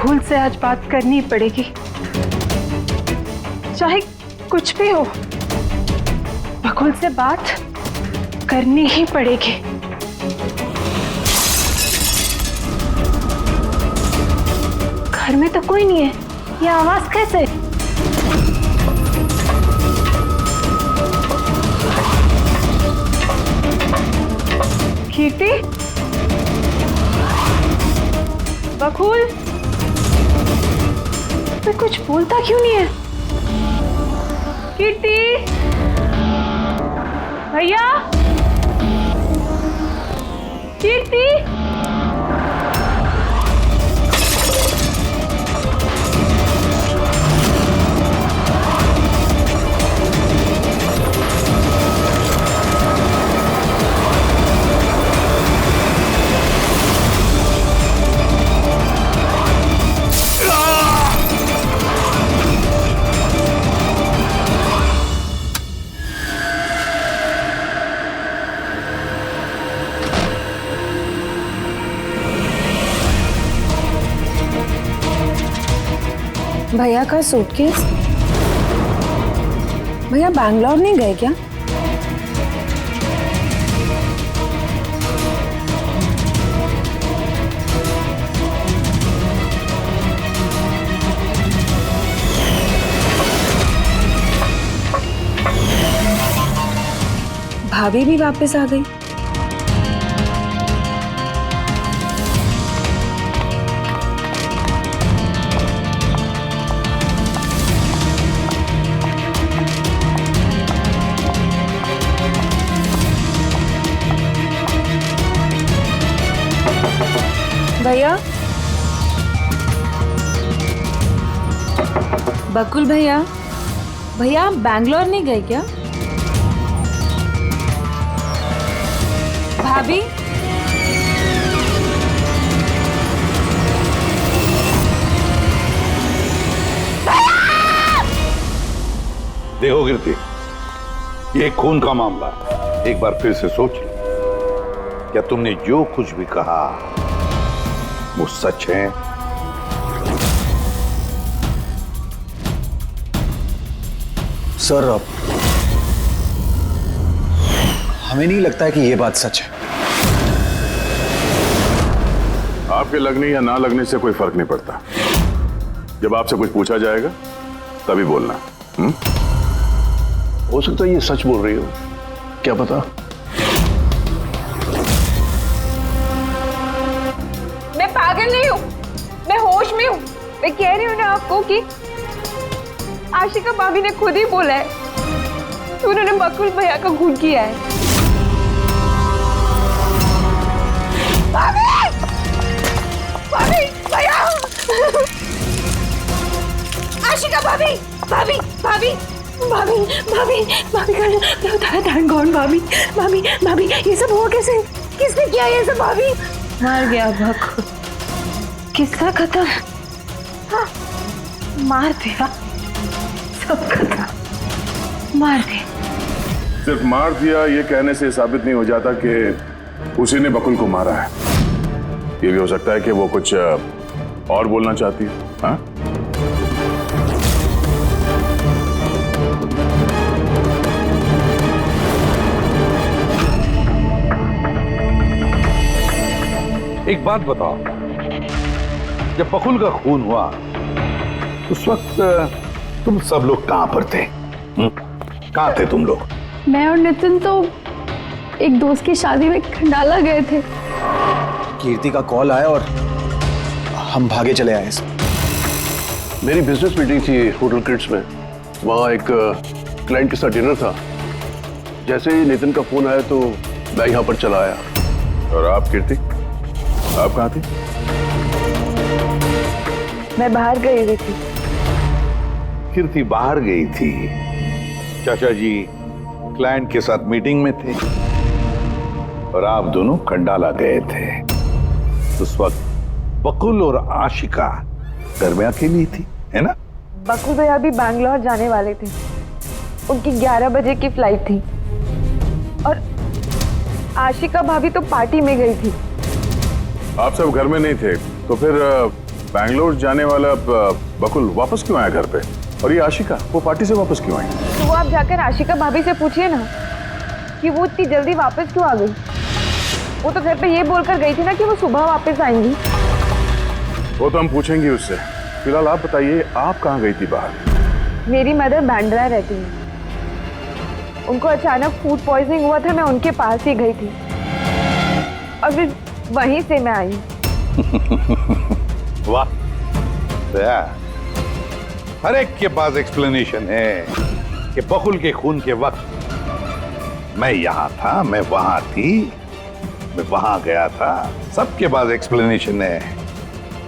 बकुल से आज बात करनी पड़ेगी, चाहे कुछ भी हो, बकुल से बात करनी ही पड़ेगी। घर में तो कोई नहीं है, ये आवाज कैसे? कीर्ति, बकुल, तो कुछ बोलता क्यों नहीं है? कीर्ति, भैया, कीर्ति, भैया का सूटकेस? भैया बैंगलोर नहीं गए क्या? भाभी भी वापस आ गई। भैया, बकुल भैया, भैया आप बैंगलोर नहीं गए क्या? भाभी, देखो कीर्ति, ये खून का मामला है। एक बार फिर से सोच लो, क्या तुमने जो कुछ भी कहा वो सच है? सर, हमें नहीं लगता है कि ये बात सच है। आपके लगने या ना लगने से कोई फर्क नहीं पड़ता। जब आपसे कुछ पूछा जाएगा तभी बोलना। हो सकता है ये सच बोल रही हो, क्या पता। मैं पागल नहीं हूँ, मैं होश में हूँ। मैं कह रही हूँ ना आपको कि आशिका भाभी ने खुद ही बोला है कि उन्होंने बकुल भैया का खून किया है। भाभी! भाभी! भैया! आशिका भाभी! भाभी! भाभी! भाभी! भाभी! भाभी कौन? भाभी! भाभी! भाभी! ये सब हुआ कैसे? किसने किया ये सब? भाभी! मर गया बकुल, किस्सा खत्म। हाँ, मार दिया, सब खत्म, मार दिया। सिर्फ मार दिया ये कहने से साबित नहीं हो जाता कि उसी ने बकुल को मारा है। ये भी हो सकता है कि वो कुछ और बोलना चाहती है। हाँ? एक बात बताओ, जब बकुल का खून हुआ उस वक्त तुम सब लोग कहां पर थे? कहां थे तुम लोग? मैं और नितिन तो एक दोस्त की शादी में खंडाला गए थे। कीर्ति का कॉल आया और हम भागे चले आए। मेरी बिजनेस मीटिंग थी होटल क्रिट्स में, वहाँ एक क्लाइंट के साथ डिनर था। जैसे ही नितिन का फोन आया तो मैं यहाँ पर चला आया। और आप कीर्ति, आप कहाँ थी? मैं बाहर गई हुई थी। कीर्ति बाहर गई थी, चाचा जी क्लाइंट के साथ मीटिंग में थे और आप दोनों खंडाला गए थे। उस वक्त बकुल और आशिका घर में अकेली थी, है ना? बकुल भैया भी बैंगलोर जाने वाले थे, उनकी 11 बजे की फ्लाइट थी और आशिका भाभी तो पार्टी में गई थी। आप सब घर में नहीं थे तो फिर बैंगलोर जाने वाला बकुल वापस क्यों आया घर पे? और ये आशिका, वो पार्टी से वापस क्यों आई? तो वो आप जाकर आशिका भाभी से पूछिए ना कि वो इतनी जल्दी वापस क्यों आ गई। वो तो घर पे ये बोलकर गई थी ना कि वो सुबह वापस आएंगी। वो तो हम पूछेंगे उससे। फिलहाल आप बताइए, आप कहाँ गई थी बाहर? मेरी मदर बांद्रा रहती है, उनको अचानक फूड पॉइजनिंग हुआ था, मैं उनके पास ही गई थी और फिर वहीं से मैं आई। वाह, हर एक के पास एक्सप्लेनेशन है कि बकुल के खून के वक्त मैं यहां था, मैं वहां थी, मैं वहां गया था। सबके पास एक्सप्लेनेशन है,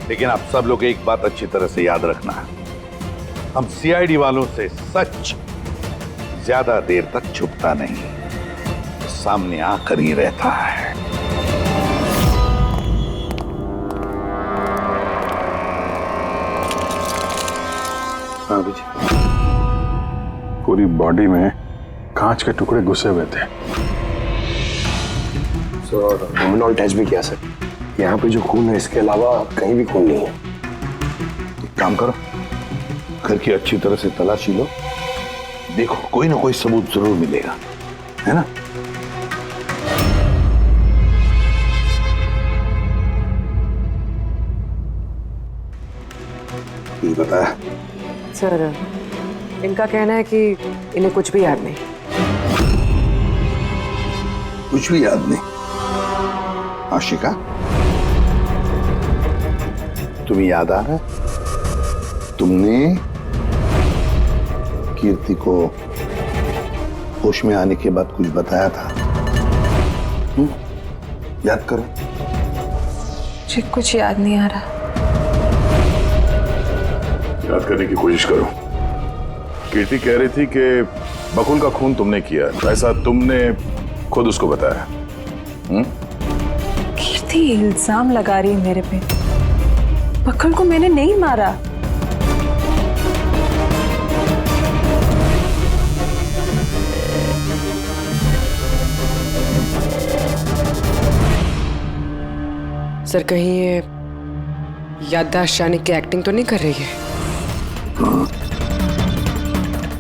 लेकिन आप सब लोग एक बात अच्छी तरह से याद रखना, हम सीआईडी वालों से सच ज्यादा देर तक छुपता नहीं, सामने आकर ही रहता है। हाँ जी, पूरी बॉडी में कांच के टुकड़े घुसे हुए थे। सर ह्यूमन टेस्ट भी किया सर, यहाँ पे जो खून है इसके अलावा कहीं भी खून नहीं है। एक काम करो, घर की अच्छी तरह से तलाशी लो, देखो कोई ना कोई सबूत जरूर मिलेगा, है ना? ये बताया सर, इनका कहना है कि इन्हें कुछ भी याद नहीं। कुछ भी याद नहीं? आशिका, तुम्हें याद आ रहा है तुमने कीर्ति को होश में आने के बाद कुछ बताया था? याद करो। मुझे कुछ याद नहीं आ रहा। याद करने की कोशिश करो। कीर्ति कह रही थी कि बकुल का खून तुमने किया, ऐसा तुमने खुद उसको बताया। कीर्ति इल्जाम लगा रही है मेरे पे। बकुल को मैंने नहीं मारा। सर कहीं ये याददाश्त जाने की एक्टिंग तो नहीं कर रही है?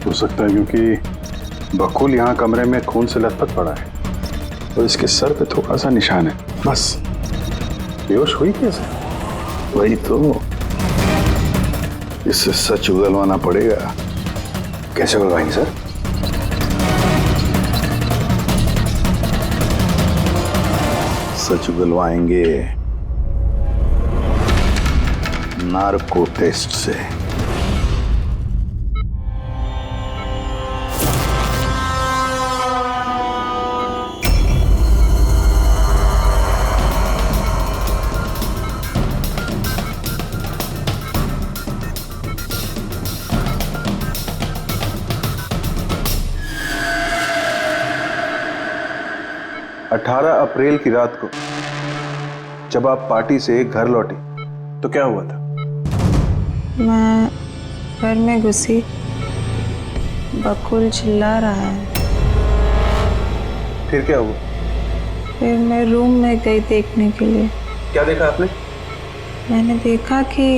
हो सकता है, क्योंकि बकुल यहाँ कमरे में खून से लथपथ पड़ा है और इसके सर पे थोड़ा सा निशान है, बस। बेहोश हुई कैसे? वही तो, इससे सच उगलवाना पड़ेगा। कैसे उगलवाएंगे सर? सच उगलवाएंगे नार्को टेस्ट से। अठारह अप्रैल की रात को जब आप पार्टी से घर लौटी तो क्या हुआ था? मैं घर में घुसी, बकुल चिल्ला रहा है। फिर क्या हुआ? फिर मैं रूम में गई देखने के लिए। क्या देखा आपने? मैंने देखा कि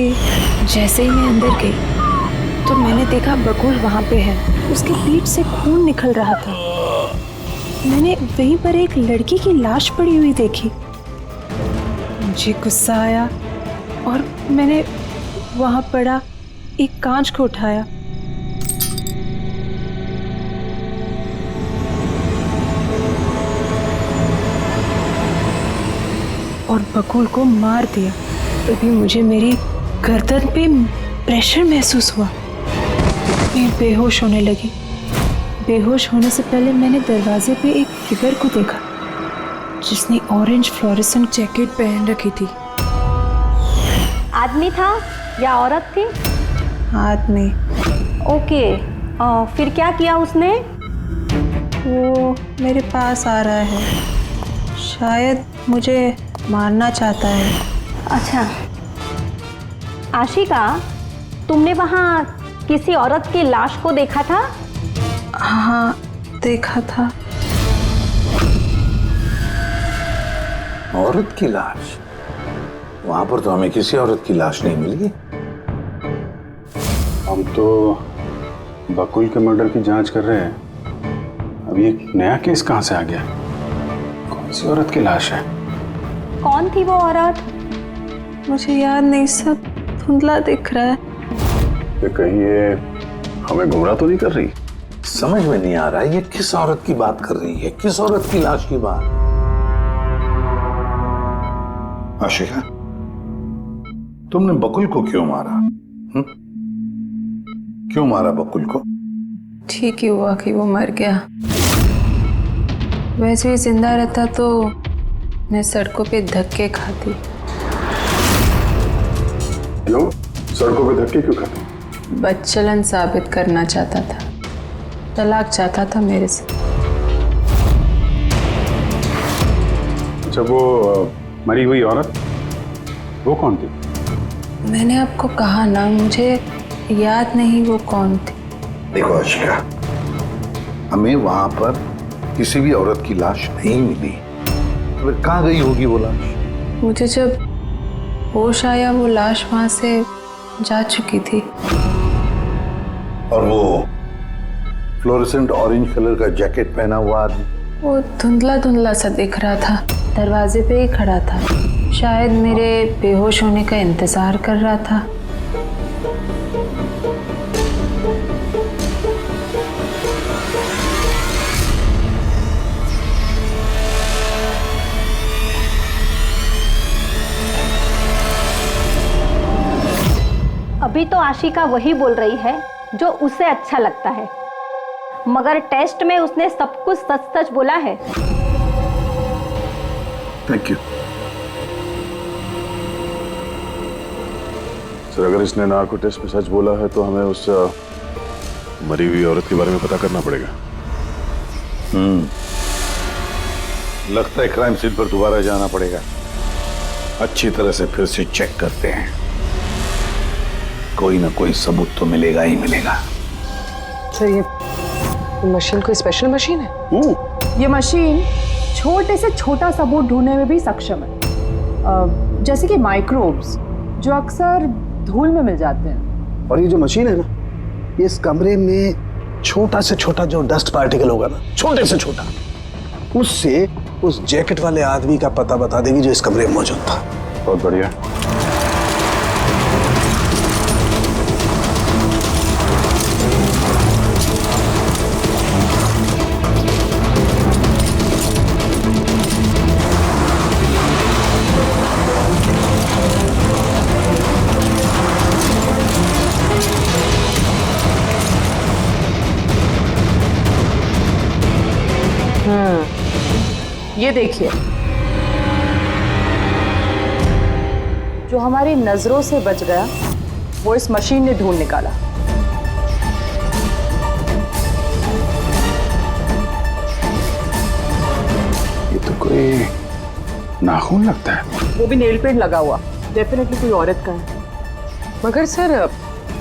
जैसे ही मैं अंदर गई तो मैंने देखा बकुल वहाँ पे है, उसके पीठ से खून निकल रहा था। मैंने वहीं पर एक लड़की की लाश पड़ी हुई देखी। मुझे गुस्सा आया और मैंने वहां पड़ा एक कांच को उठाया। और बकुल को मार दिया। तभी मुझे मेरी गर्दन पे प्रेशर महसूस हुआ। मैं बेहोश होने लगी। बेहोश होने से पहले मैंने दरवाजे पे एक फिगर को देखा जिसने ऑरेंज फ्लोरेसेंट जैकेट पहन रखी थी। आदमी था या औरत थी? आदमी। ओके, फिर क्या किया उसने? वो मेरे पास आ रहा है, शायद मुझे मारना चाहता है। अच्छा आशिका, तुमने वहाँ किसी औरत की लाश को देखा था? हाँ देखा था। औरत की लाश? वहां पर तो हमें किसी औरत की लाश नहीं मिली। हम तो बकुल के मर्डर की जांच कर रहे हैं। अब ये नया केस कहां से आ गया? कौन सी औरत की लाश है? कौन थी वो औरत? मुझे याद नहीं, सब धुंधला दिख रहा है। कि कहीं ये हमें गुमराह तो नहीं कर रही? समझ में नहीं आ रहा है ये किस औरत की बात कर रही है, किस औरत की लाश की बात। आशिका, तुमने बकुल को क्यों मारा? क्यों मारा बकुल को? ठीक ही हुआ कि वो मर गया। वैसे ही जिंदा रहता तो मैं सड़कों पे धक्के खाती। क्यों? सड़कों पे धक्के क्यों खाते? बदचलन साबित करना चाहता था, तलाक चाहता था मेरे से। अच्छा, वो मरी हुई औरत वो कौन थी? मैंने आपको कहा ना, मुझे याद नहीं वो कौन थी। देखो आशिका, हमें वहां पर किसी भी औरत की लाश नहीं मिली। तो फिर कहाँ गई होगी वो लाश? मुझे जब होश आया वो लाश वहां से जा चुकी थी। और वो फ्लोरेसेंट ऑरेंज कलर का जैकेट पहना हुआ आदमी? वो धुंधला धुंधला सा दिख रहा था, दरवाजे पे ही खड़ा था, शायद मेरे बेहोश होने का इंतजार कर रहा था। अभी तो आशिका वही बोल रही है जो उसे अच्छा लगता है, मगर टेस्ट में उसने सब कुछ सच सच बोला है। Thank you sir. अगर इसने नार्को टेस्ट में सच बोला है तो हमें उस मरी हुई औरत के बारे में पता करना पड़ेगा। लगता है क्राइम सीन पर दोबारा जाना पड़ेगा। अच्छी तरह से फिर से चेक करते हैं, कोई ना कोई सबूत तो मिलेगा ही मिलेगा। सर ये मशीन कोई स्पेशल मशीन है? ये मशीन छोटे से छोटा सबूत ढूंढने में भी सक्षम है, जैसे कि माइक्रोब्स जो अक्सर धूल में मिल जाते हैं। और ये जो मशीन है ना, ये इस कमरे में छोटा से छोटा जो डस्ट पार्टिकल होगा ना, छोटे से छोटा, उससे उस जैकेट वाले आदमी का पता बता देगी जो इस कमरे में मौजूद था। बहुत बढ़िया। ये देखिए, जो हमारी नजरों से बच गया वो इस मशीन ने ढूंढ निकाला। ये तो कोई नाखून लगता है। वो भी नेल पेंट लगा हुआ, डेफिनेटली कोई औरत का है। मगर सर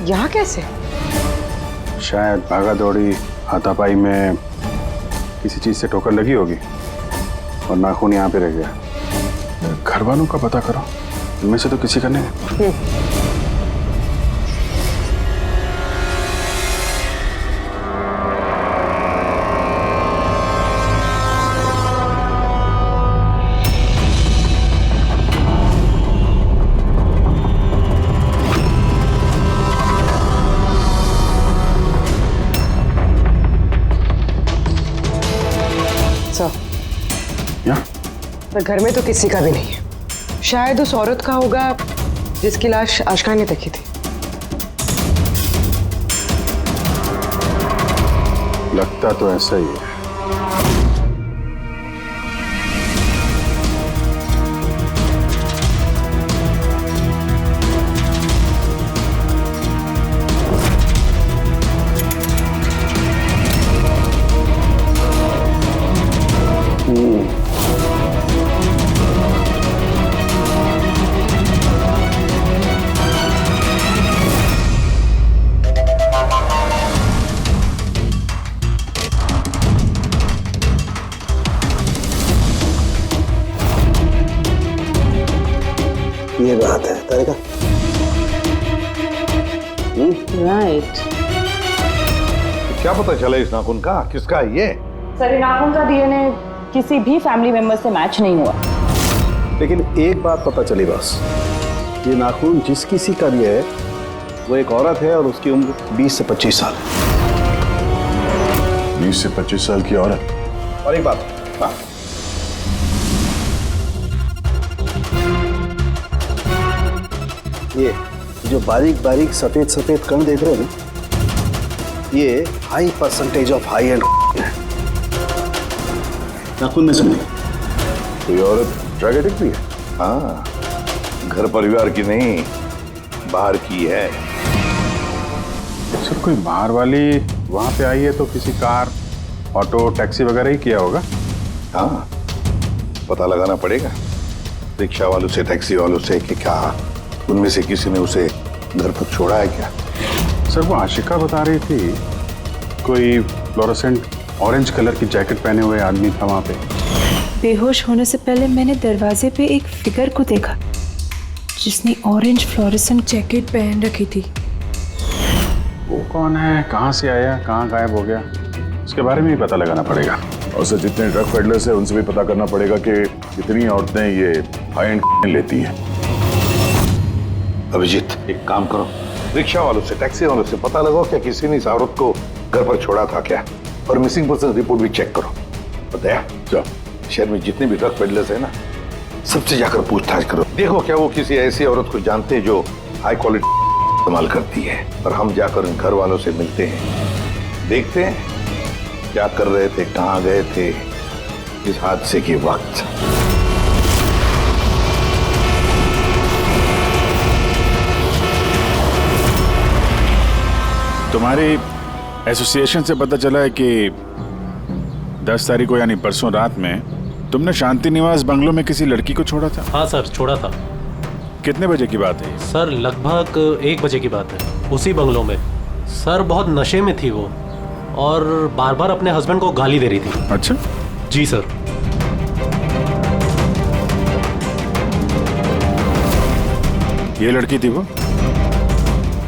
यहाँ कैसे? शायद भागा दौड़ी हाथापाई में किसी चीज से ठोकर लगी होगी और नाखून यहाँ पे रह गया। घर वालों का पता करो, इनमें से तो किसी का नहीं। पर घर में तो किसी का भी नहीं है। शायद उस औरत का होगा जिसकी लाश आशिका ने देखी थी। लगता तो ऐसा ही है। था। राइट। क्या पता चला इस नाखून का? किसका है ये? सर, नाखून का डीएनए किसी भी फैमिली मेंबर से मैच नहीं हुआ। लेकिन एक बात पता चली बस, ये नाखून जिस किसी का भी है वो एक औरत है और उसकी उम्र 20 से 25 साल है। 20 से 25 साल की औरत। और एक बात, हाँ, ये जो बारीक बारीक सफेद सफेद कण देख रहे हो ना, ये high percentage of high and है। नाखून में से नहीं। कोई औरत ड्रग एडिक्ट भी है? हाँ, घर परिवार की नहीं, बाहर की है। सर, कोई बाहर वाली वहां पे आई है तो किसी कार, ऑटो, टैक्सी वगैरह ही किया होगा। हाँ, पता लगाना पड़ेगा रिक्शा वालों से, टैक्सी वालों से कि क्या उनमें से किसी ने उसे घर पर छोड़ा है क्या। सर, वो आशिका बता रही थी कोई फ्लोरोसेंट ऑरेंज कलर की जैकेट पहने हुए आदमी था वहां पे। बेहोश होने से पहले मैंने दरवाजे पे एक फिगर को देखा जिसने ऑरेंज फ्लोरेसेंट जैकेट पहन रखी थी। वो कौन है, कहाँ से आया, कहाँ गायब हो गया, उसके बारे में भी पता लगाना पड़ेगा। और सर, जितने ड्रग पेडलर्स हैं उनसे भी पता करना पड़ेगा कि कितनी औरतें ये हाई एंड लेती हैं। अभिजीत, एक काम करो, रिक्शा वालों से, टैक्सी वालों से पता लगाओ क्या किसी ने इस औरत को घर पर छोड़ा था क्या, और मिसिंग पर्सन रिपोर्ट भी चेक करो। बताया जाओ, शहर में जितने भी ड्रग पेडलर्स हैं ना, सबसे जाकर पूछताछ करो। देखो क्या वो किसी ऐसी औरत को जानते हैं जो हाई क्वालिटी इस्तेमाल करती है, और हम जाकर उन घर वालों से मिलते हैं, देखते हैं क्या कर रहे थे, कहाँ गए थे इस हादसे के वक्त। तुम्हारी एसोसिएशन से पता चला है कि 10 तारीख को यानी परसों रात में तुमने शांति निवास बंगलो में किसी लड़की को छोड़ा था। हाँ सर, छोड़ा था। कितने बजे की बात है? सर, लगभग 1 बजे की बात है, उसी बंगलो में। सर, बहुत नशे में थी वो और बार बार अपने हस्बैंड को गाली दे रही थी। अच्छा। जी सर। ये लड़की थी वो?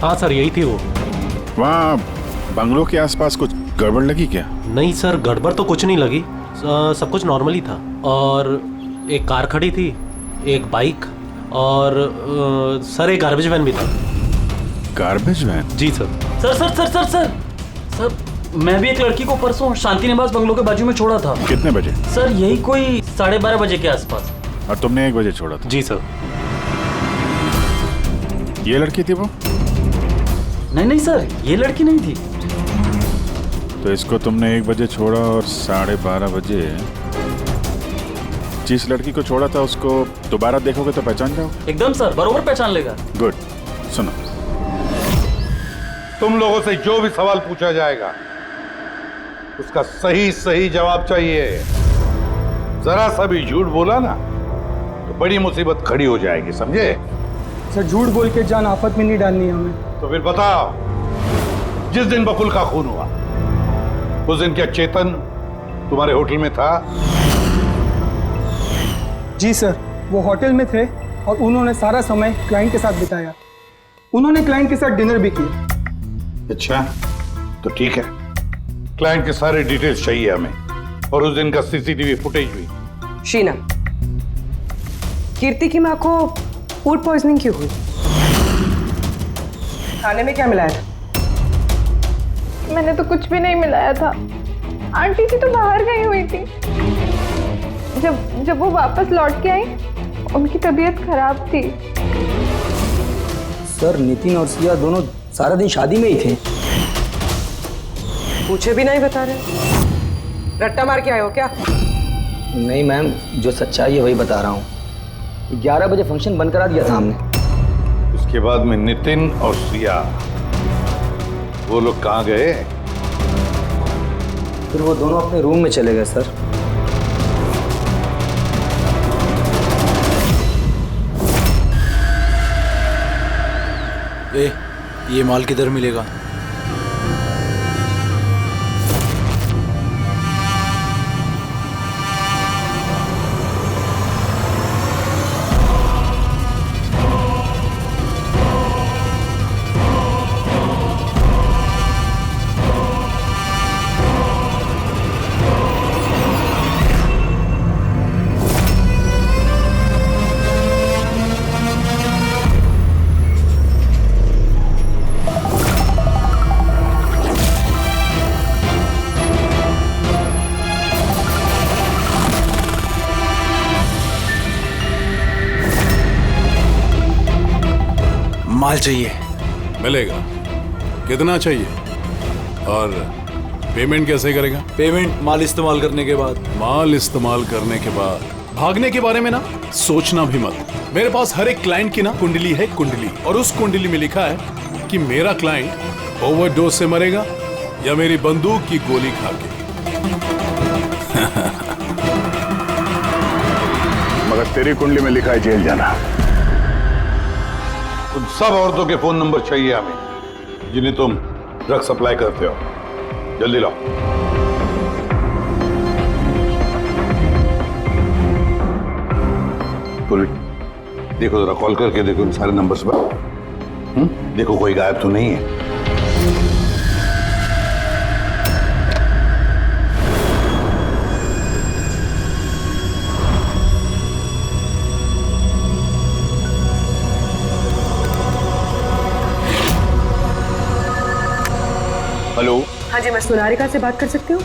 हाँ सर, यही थी वो। वहाँ बंगलो के आसपास कुछ गड़बड़ लगी क्या? नहीं सर, गड़बड़ तो कुछ नहीं लगी, सब कुछ नॉर्मली था। और एक कार खड़ी थी, एक बाइक, और सर एक गार्बेज वैन भी था। Garbage van? जी sir. Sir sir sir sir sir sir, मैं भी एक लड़की को परसों शांति निवास बंगलो के बाजू में छोड़ा था। कितने बजे? सर, यही कोई 12:30 बजे के आसपास। और तुमने 1 बजे छोड़ा था? जी सर। ये लड़की थी वो? नहीं सर, ये लड़की नहीं थी। तो इसको तुमने 1 बजे छोड़ा और 12:30 बजे जिस लड़की को छोड़ा था उसको दोबारा देखोगे तो पहचान जाओगे? एकदम सर, बरोबर पहचान लेगा। गुड। सुनो, तुम लोगों से जो भी सवाल पूछा जाएगा उसका सही सही जवाब चाहिए। जरा सा भी झूठ बोला ना तो बड़ी मुसीबत खड़ी हो जाएगी, समझे? सर, झूठ बोल के जान आफत में नहीं डालनी हमें। तो फिर बताओ, जिस दिन बकुल का खून हुआ उस दिन क्या चेतन तुम्हारे होटल में था? जी सर, वो होटल में थे और उन्होंने सारा समय क्लाइंट के साथ बिताया। उन्होंने क्लाइंट के साथ डिनर भी किया। अच्छा, तो ठीक है, क्लाइंट के सारे डिटेल्स चाहिए हमें, और उस दिन का सीसीटीवी फुटेज भी। शीना, कीर्ति की माँ को फूड पॉइजनिंग क्यों हुई? खाने में क्या मिलाया था? मैंने तो कुछ भी नहीं मिलाया था। आंटी जी तो बाहर गई हुई थी। जब वो वापस लौट के आई उनकी तबीयत खराब थी। सर, नितिन और सिया दोनों सारा दिन शादी में ही थे। पूछे भी नहीं बता रहे। रट्टा मार के आए हो क्या? नहीं मैम, जो सच्चाई है वही बता रहा हूँ। 11 बजे फंक्शन बंद करा दिया था हमने। उसके बाद में नितिन और सिया वो लोग कहाँ गए? फिर वो दोनों अपने रूम में चले गए सर। ये माल किधर मिलेगा? माल चाहिए। मिलेगा। कितना चाहिए और पेमेंट कैसे करेगा? पेमेंट माल इस्तेमाल करने के बाद। माल इस्तेमाल करने के बाद। भागने के बारे में ना सोचना भी मत। मेरे पास हर एक क्लाइंट की ना कुंडली है, कुंडली, और उस कुंडली में लिखा है कि मेरा क्लाइंट ओवरडोज से मरेगा या मेरी बंदूक की गोली खा के। मगर तेरी कुंडली में लिखा है जेल जाना। उन सब औरतों के फोन नंबर चाहिए हमें जिन्हें तुम ड्रग सप्लाई करते हो। जल्दी लाओ। पूरी देखो, जरा कॉल करके देखो इन सारे नंबर्स पर। देखो कोई गायब तो नहीं है। हेलो। हाँ जी, मैं सोनारिका से बात कर सकती हूँ?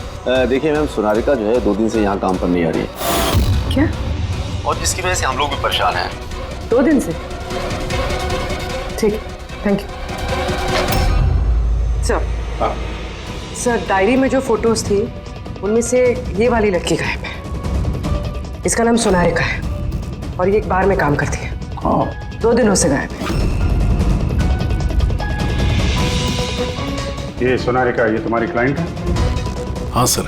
देखिए मैम, सोनारिका जो है 2 दिन से यहाँ काम पर नहीं आ रही है। क्या? और जिसकी वजह से हम लोग भी परेशान हैं। 2 दिन से? ठीक, थैंक यू। सर, डायरी में जो फोटोज थी उनमें से ये वाली लड़की गायब है। इसका नाम सोनारिका है और ये एक बार में काम करती है। 2 दिनों से गायब है। ये सोनारिका, ये तुम्हारी क्लाइंट है? हाँ सर।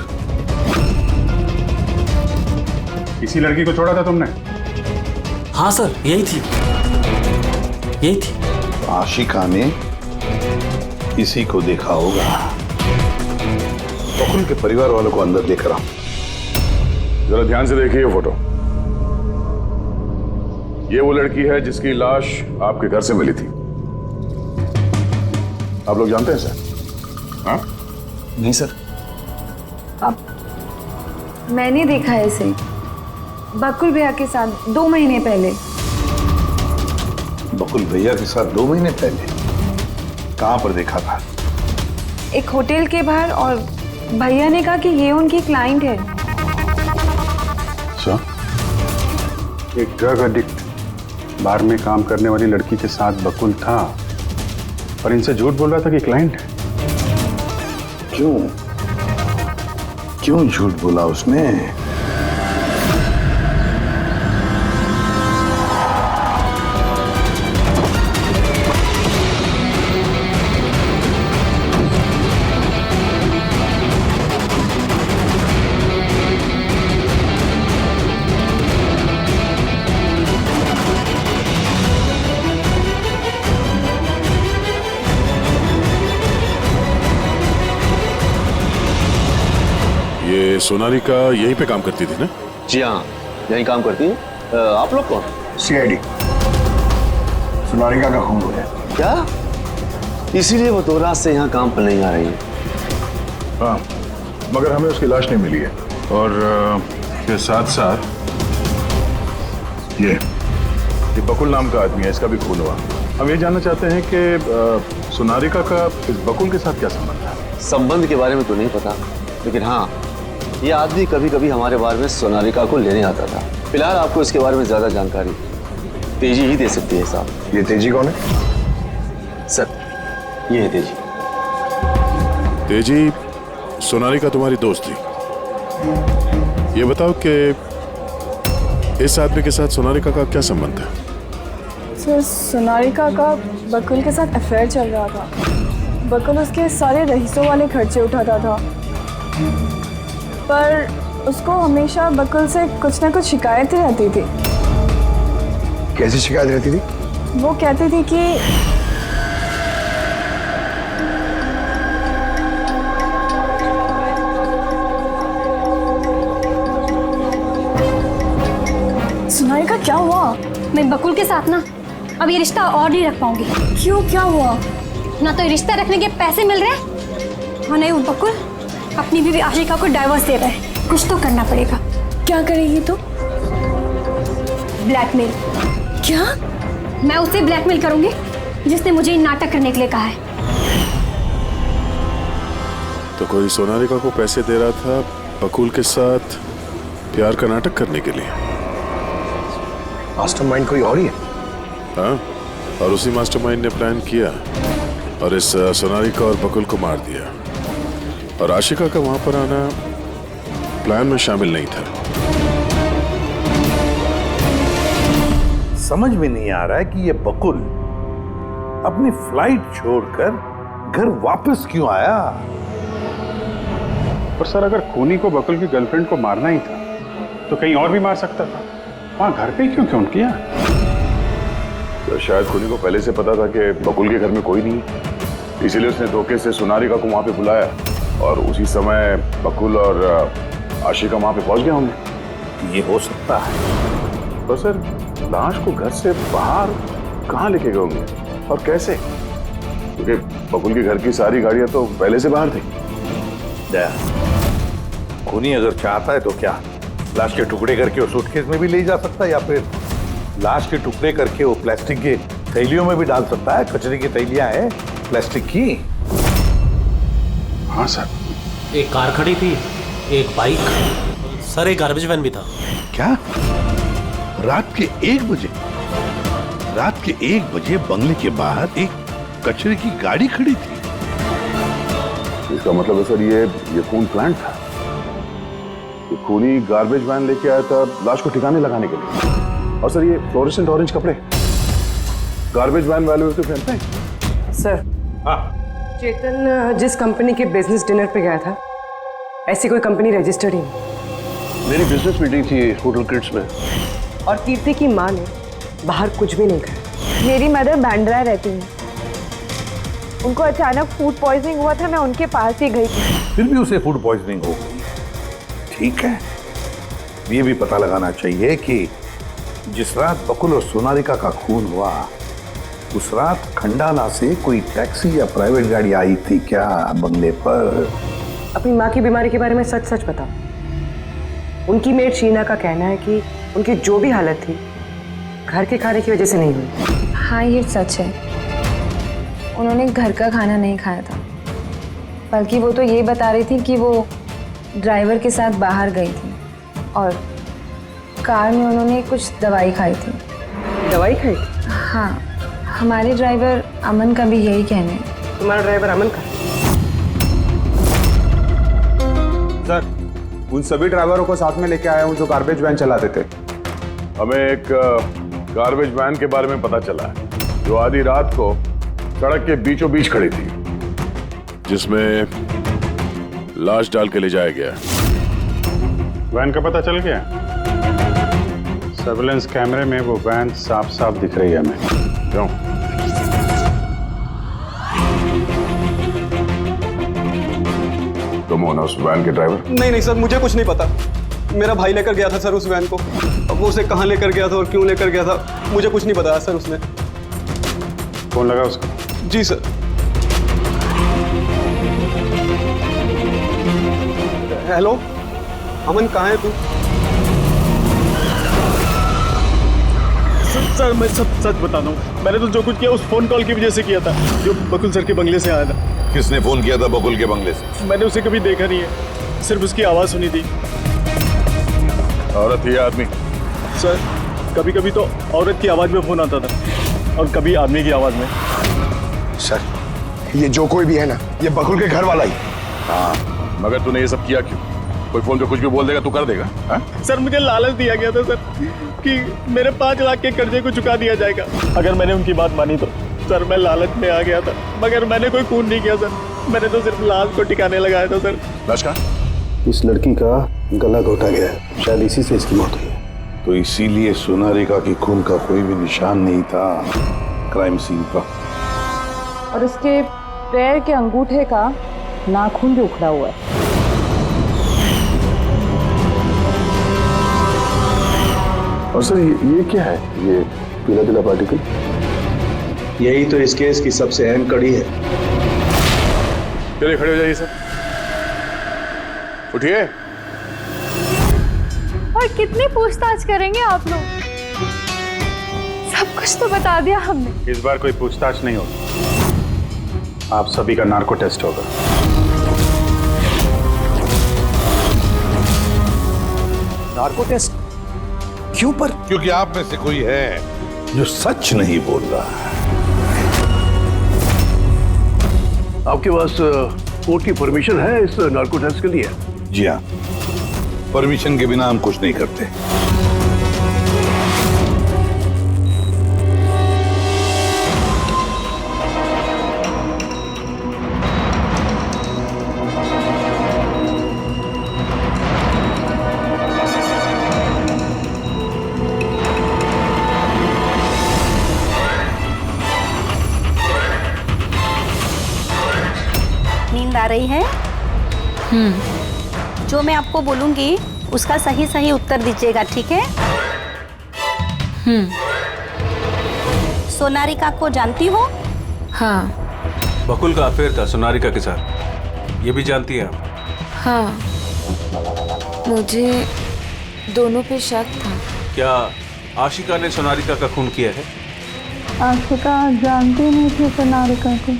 इसी लड़की को छोड़ा था तुमने? हाँ सर, यही थी, यही थी। आशिका ने इसी को देखा होगा। बकुल के परिवार वालों को अंदर देख रहा हूं। जरा ध्यान से देखिए फोटो। ये वो लड़की है जिसकी लाश आपके घर से मिली थी। आप लोग जानते हैं सर? हाँ? नहीं सर। मैंने देखा है इसे बकुल भैया के साथ 2 महीने पहले। बकुल भैया के साथ 2 महीने पहले? कहां पर देखा था? एक होटल के बाहर, और भैया ने कहा कि ये उनकी क्लाइंट है। अच्छा, एक ड्रग एडिक्ट बार में काम करने वाली लड़की के साथ बकुल था और इनसे झूठ बोल रहा था कि क्लाइंट है। क्यों झूठ बोला उसने? ये सोनारिका यहीं पे काम करती थी ना? जी हाँ, यहीं काम करती है। आप लोग कौन? सीआईडी। सोनारिका का खून हो गया। क्या? इसीलिए वो 2 रात से यहाँ काम पर नहीं आ रही है। हाँ, मगर हमें उसकी लाश नहीं मिली है। और के साथ साथ ये बकुल नाम का आदमी है, इसका भी खून हुआ। हम ये जानना चाहते हैं कि सोनारिका का इस बकुल के साथ क्या संबंध है? संबंध के बारे में तो नहीं पता, लेकिन हाँ, ये आदमी कभी कभी हमारे बारे में सोनारिका को लेने आता था। फिलहाल आपको इसके बारे में ज्यादा जानकारी तेजी ही दे सकती है साहब। ये तेजी कौन है? सर, ये है तेजी। तेजी, सोनारिका तुम्हारी दोस्त थी। ये बताओ कि इस आदमी के साथ सोनारिका का क्या संबंध है? सर, सोनारिका का बकुल के साथ अफेयर चल रहा था। बकुल उसके सारे रईसों वाले खर्चे उठाता था, पर उसको हमेशा बकुल से कुछ ना कुछ शिकायतें रहती थी। कैसी शिकायत रहती थी? वो कहती थी कि सोनारिका, क्या हुआ? मैं बकुल के साथ ना अब ये रिश्ता और नहीं रख पाऊंगी। क्यों, क्या हुआ? ना तो रिश्ता रखने के पैसे मिल रहे हैं और नहीं वो बकुल अपनी बीवी आशिका को डाइवोर्स दे रहा है। कुछ तो करना पड़ेगा। क्या करेगी तो? ब्लैकमेल। क्या? मैं उसे ब्लैकमेल करूंगी जिसने मुझे नाटक करने के लिए कहा है। तो कोई सोनारिका को पैसे दे रहा था बकुल के साथ प्यार का नाटक करने के लिए। मास्टरमाइंड कोई और ही है? हाँ, और उसी मास्टरमाइंड ने प्लान किया और इस सोनालिका और बकुल को मार दिया। और आशिका का वहां पर आना प्लान में शामिल नहीं था। समझ में नहीं आ रहा है कि ये बकुल अपनी फ्लाइट छोड़कर घर वापस क्यों आया। पर सर, अगर खूनी को बकुल की गर्लफ्रेंड को मारना ही था तो कहीं और भी मार सकता था। वहां घर पे क्यों क्यों किया? तो शायद खूनी को पहले से पता था कि बकुल के घर में कोई नहीं, इसीलिए उसने धोखे से सोनालिका को वहां पे बुलाया और उसी समय बकुल और आशिका वहां पे पहुंच गए होंगे। ये हो सकता है। तो सर, लाश को घर से बाहर कहाँ लेके गए होंगे और कैसे? क्योंकि बकुल के घर की सारी गाड़ियां तो पहले से बाहर थी। खूनी अगर चाहता है तो क्या लाश के टुकड़े करके वो सूटकेस में भी ले जा सकता है, या फिर लाश के टुकड़े करके वो प्लास्टिक के थैलियों में भी डाल सकता है। कचरे की थैलियां हैं प्लास्टिक की। हाँ सर। एक कार खड़ी थी, एक बाइक, सर एक गार्बेज वैन भी था। क्या? रात के 1 बजे? रात के 1 बजे बंगले के बाहर एक कचरे की गाड़ी खड़ी थी। इसका मतलब है सर ये खून प्लान था। ये खूनी गार्बेज वैन लेके आया था लाश को ठिकाने लगाने के लिए। और सर, ये फ्लोरेसेंट ऑरेंज कपड़े गार्बेज वैन वाले तो पहनते हैं। सर, चेतन जिस कंपनी के बिजनेस डिनर पे गया था, ऐसी कोई कंपनी रजिस्टर्ड ही नहीं। मेरी बिजनेस मीटिंग थी होटल क्रिट्स में। और कीर्ति की माँ ने बाहर कुछ भी नहीं कहा। मेरी मदर बांद्रा रहती है, उनको अचानक फूड पॉइजनिंग हुआ था, मैं उनके पास ही गई थी। फिर भी उसे फूड पॉइजनिंग हो गई। ठीक है, ये भी पता लगाना चाहिए कि जिस रात बकुल और सोनालिका का खून हुआ, उस रात खंडाला से कोई टैक्सी या प्राइवेट गाड़ी आई थी क्या बंगले पर? अपनी माँ की बीमारी के बारे में सच सच बताओ। उनकी मेड शीना का कहना है कि उनकी जो भी हालत थी घर के खाने की वजह से नहीं हुई। हाँ, ये सच है। उन्होंने घर का खाना नहीं खाया था, बल्कि वो तो ये बता रही थी कि वो ड्राइवर के साथ बाहर गई थी और कार में उन्होंने कुछ दवाई खाई थी। दवाई खाई? हाँ, हमारे ड्राइवर अमन का भी यही कहना है। तुम्हारा ड्राइवर अमन का? सर, उन सभी ड्राइवरों को साथ में लेके आया हूँ जो गार्बेज वैन चलाते थे। हमें एक गार्बेज वैन के बारे में पता चला है जो आधी रात को सड़क के बीचों बीच खड़ी थी, जिसमें लाश डाल के ले जाया गया। वैन का पता चल गया? सर्विलेंस कैमरे में वो वैन साफ साफ दिख रही है हमें। क्यों? तुम हो ना उस वैन के ड्राइवर? नहीं सर, मुझे कुछ नहीं पता। मेरा भाई लेकर गया था सर उस वैन को। अब वो उसे कहाँ लेकर गया था और क्यों लेकर गया था मुझे कुछ नहीं बताया सर उसने। फोन लगा उसको? जी सर। हेलो अमन, कहाँ है तू? सर, मैं सब सच बता रहा हूँ। मैंने तो जो कुछ किया उस फोन कॉल की वजह से किया था जो बकुल सर के बंगले से आया था। किसने फोन किया था बकुल के बंगले से? मैंने उसे कभी देखा नहीं है, सिर्फ उसकी आवाज़ सुनी थी। औरत ही आदमी? सर, कभी कभी तो औरत की आवाज़ में फोन आता था और कभी आदमी की आवाज़ में। सर, ये जो कोई भी है ना, ये बकुल के घर वाला ही। हाँ, मगर तूने ये सब किया क्यों? कोई फोन पे कुछ भी बोल देगा तू कर देगा? हा? सर, मुझे लालच दिया गया था सर कि मेरे 5 लाख के कर्जे को चुका दिया जाएगा अगर मैंने उनकी बात मानी तो। सर, मैं लालच में आ गया था, मगर मैंने कोई खून नहीं किया सर। मैंने तो सिर्फ लाश को ठिकाने लगाया था सर। लाश का? इस लड़की का गला घोटा गया है, शायद इसी से इसकी मौत हुई है। तो इसीलिए सोनालिका की खून का कोई भी निशान नहीं था क्राइम सीन पर। और उसके पैर के अंगूठे का नाखून भी उखड़ा हुआ है। और सर, ये क्या है? ये पीला पीला पार्टिकल? यही तो इस केस की सबसे अहम कड़ी है। चलिए खड़े हो जाइए सर, उठिए। और कितनी पूछताछ करेंगे आप लोग? सब कुछ तो बता दिया हमने। इस बार कोई पूछताछ नहीं होगी, आप सभी का नार्को टेस्ट होगा। Narco test? क्यों पर? क्योंकि आप में से कोई है जो सच नहीं बोल रहा है। आपके पास कोर्ट की परमिशन है इस नार्को टेस्ट के लिए? जी हाँ, परमिशन के बिना हम कुछ नहीं करते। नींद आ रही है? जो मैं आपको बोलूंगी उसका सही सही उत्तर दीजिएगा, ठीक है? सोनारिका को जानती हो? हाँ। बकुल का अफेयर था सोनारिका के साथ, ये भी जानती है आप? हाँ, मुझे दोनों पे शक था। क्या आशिका ने सोनारिका का खून किया है? आशिका जानती नहीं थी सोनारिका को,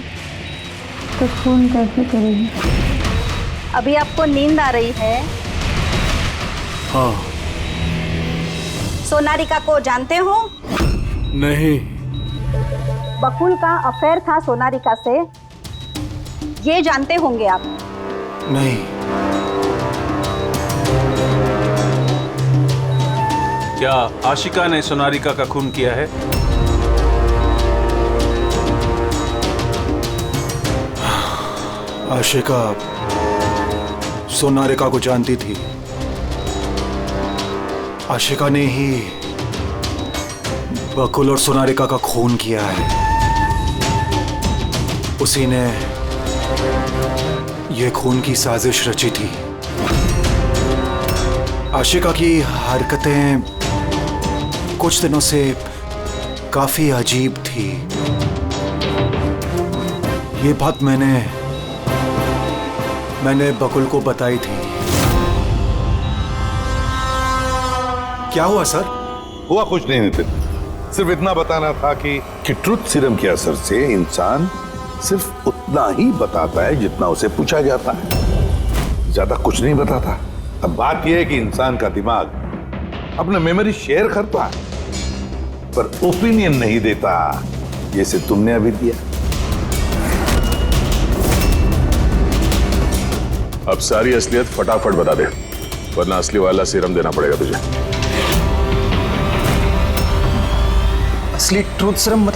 तो खून कैसे करेगी? अभी आपको नींद आ रही है? हाँ। सोनारिका को जानते हो? नहीं। बकुल का अफेयर था सोनारिका से, ये जानते होंगे आप? नहीं। क्या आशिका ने सोनारिका का खून किया है? आशिका सोनारिका को जानती थी। आशिका ने ही बकुल और सोनारिका का खून किया है। उसी ने यह खून की साजिश रची थी। आशिका की हरकतें कुछ दिनों से काफी अजीब थी। ये बात मैंने बकुल को बताई थी। क्या हुआ सर? हुआ कुछ नहीं नितिन, सिर्फ इतना बताना था कि ट्रुथ सीरम के असर से इंसान सिर्फ उतना ही बताता है जितना उसे पूछा जाता है, ज्यादा कुछ नहीं बताता। अब बात यह है कि इंसान का दिमाग अपना मेमोरी शेयर करता है पर ओपिनियन नहीं देता, जैसे तुमने अभी दिया। अब सारी असलियत फटाफट बता दे, वरना असली वाला सीरम देना पड़ेगा तुझे। असली ट्रूथ सीरम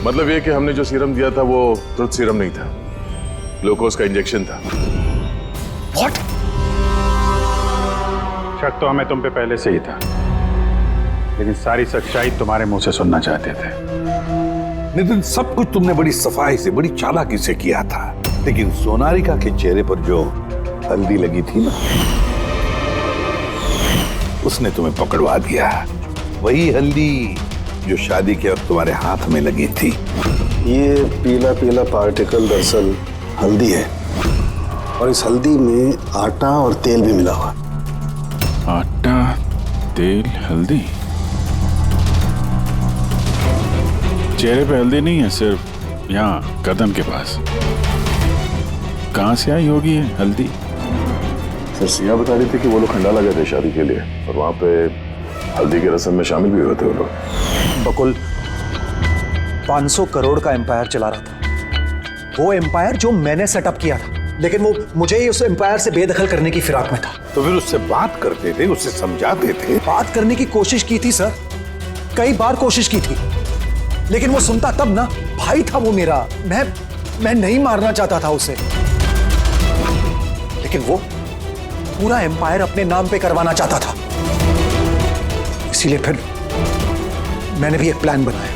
मतलब ये कि हमने जो सीरम दिया था वो ट्रूथ सीरम नहीं था, ग्लूकोज का इंजेक्शन था। व्हाट? शक तो हमें तुम पे पहले से ही था, लेकिन सारी सच्चाई तुम्हारे मुंह से सुनना चाहते थे। नितिन, सब कुछ तुमने बड़ी सफाई से, बड़ी चालाकी से किया था, लेकिन सोनारिका के चेहरे पर जो हल्दी लगी थी ना, उसने तुम्हें पकड़वा दिया। वही हल्दी जो शादी के वक्त तुम्हारे हाथ में लगी थी। ये पीला पीला पार्टिकल दरअसल हल्दी है, और इस हल्दी में आटा और तेल भी मिला हुआ। आटा, तेल, हल्दी। चेहरे पे हल्दी नहीं है, सिर्फ यहाँ कदम के पास। कहाँ से आई होगी ये हल्दी? सर सिया बता रही थी कि वो लोग खंडाला गए थे शादी के लिए, और वहां पे हल्दी की रस्म में शामिल भी हुए थे वो लोग। बकुल 500 करोड़ का एम्पायर चला रहा था, वो एम्पायर जो मैंने सेटअप किया था, लेकिन वो मुझे ही उस एम्पायर से बेदखल करने की फिराक में था। तो फिर उससे बात करते थे, उससे समझाते थे। बात करने की कोशिश की थी सर, कई बार कोशिश की थी, लेकिन वो सुनता तब ना। भाई था वो मेरा, मैं नहीं मारना चाहता था उसे, लेकिन वो पूरा एम्पायर अपने नाम पे करवाना चाहता था। इसीलिए फिर मैंने भी एक प्लान बनाया।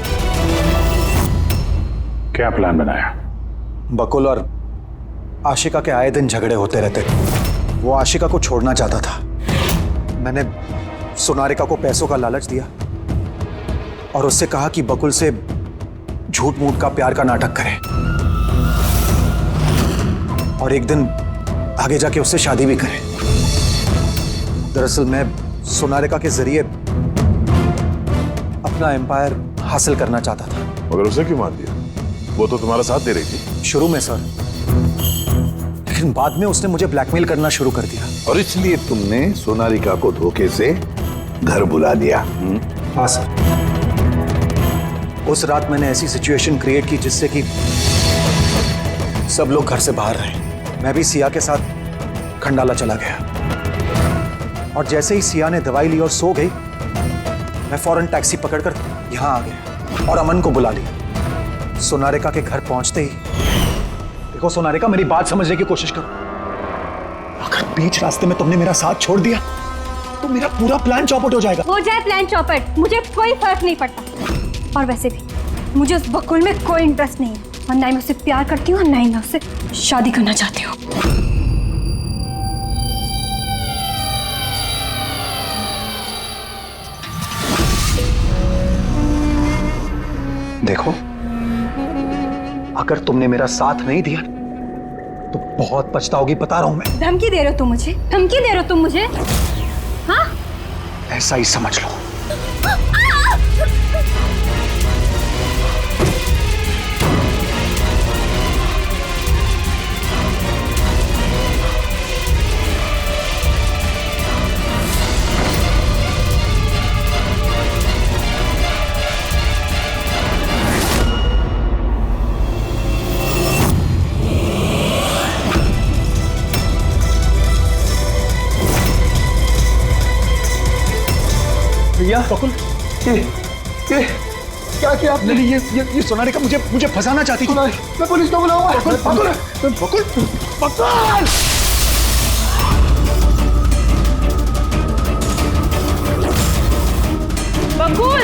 क्या प्लान बनाया? बकुल और आशिका के आए दिन झगड़े होते रहते थे। वो आशिका को छोड़ना चाहता था। मैंने सोनारिका को पैसों का लालच दिया और उससे कहा कि बकुल से झूठ मूठ का प्यार का नाटक करे, और एक दिन आगे जाके उससे शादी भी करे। दरअसल मैं सोनारिका के जरिए अपना एम्पायर हासिल करना चाहता था। मगर उसे क्यों मार दिया? वो तो तुम्हारा साथ दे रही थी। शुरू में सर, लेकिन बाद में उसने मुझे ब्लैकमेल करना शुरू कर दिया। और इसलिए तुमने सोनारिका को धोखे से घर बुला लिया? हाँ सर। उस रात मैंने ऐसी सिचुएशन क्रिएट की जिससे कि सब लोग घर से बाहर रहे। मैं भी सिया के साथ खंडाला चला गया और जैसे ही सिया ने दवाई ली और सो गई, मैं फौरन टैक्सी पकड़कर यहां आ गया और अमन को बुला लिया। सोनारिका के घर पहुंचते ही, देखो सोनारिका, मेरी बात समझने की कोशिश करो। अगर बीच रास्ते में तुमने मेरा साथ छोड़ दिया तो मेरा पूरा प्लान चौपट हो जाएगा। हो जाए प्लान चौपट, मुझे कोई फर्क नहीं पड़ता। और वैसे भी मुझे उस बकुल में कोई इंटरेस्ट नहीं है, और ना ही मैं उससे प्यार करती हूँ और ना ही मैं उससे शादी करना चाहती हूँ। देखो, अगर तुमने मेरा साथ नहीं दिया तो बहुत पछताओगी, बता रहा हूं मैं। धमकी दे रहे हो तुम मुझे? धमकी दे रहे हो तुम मुझे? हाँ? ऐसा ही समझ लो। भैया बकुल, ये क्या किया आपने? नहीं, ये सोनारिका मुझे फंसाना चाहती थी। मैं पुलिस को बुलाऊंगा। बकुल, बकुल, बकुल। बकुल,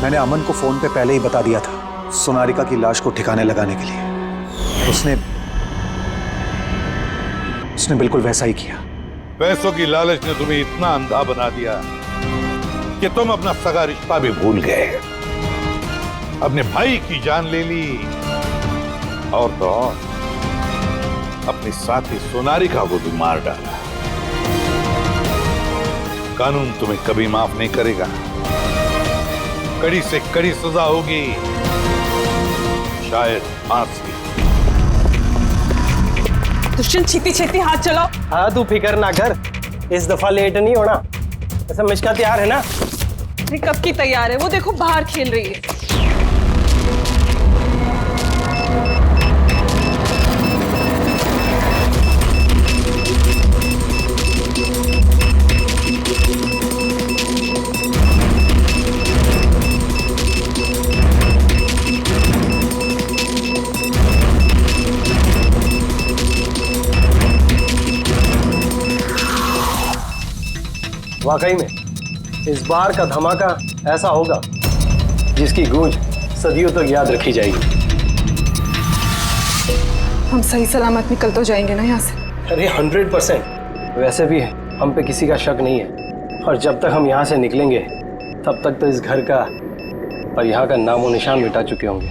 मैंने अमन को फोन पे पहले ही बता दिया था सोनारिका की लाश को ठिकाने लगाने के लिए। उसने बिल्कुल वैसा ही किया। पैसों की लालच ने तुम्हें इतना अंधा बना दिया कि तुम अपना सगा रिश्ता भी भूल गए, अपने भाई की जान ले ली, और तो और अपनी साथी सोनारिका को भी मार डाला। कानून तुम्हें कभी माफ नहीं करेगा, कड़ी से कड़ी सजा होगी, शायद फांसी। दुष्यंत, छेती छेती हाथ चलाओ। हाँ, तू फिक्र ना कर, इस दफा लेट नहीं होना। ऐसा मिश्का तैयार है ना? कब की तैयार है? वो देखो बाहर खेल रही है। वाकई में इस बार का धमाका ऐसा होगा जिसकी गूंज सदियों तक याद रखी जाएगी। हम सही सलामत निकल तो जाएंगे ना यहाँ से? अरे 100%। वैसे भी हम पे किसी का शक नहीं है, और जब तक हम यहाँ से निकलेंगे तब तक तो इस घर का और यहाँ का नामो निशान मिटा चुके होंगे।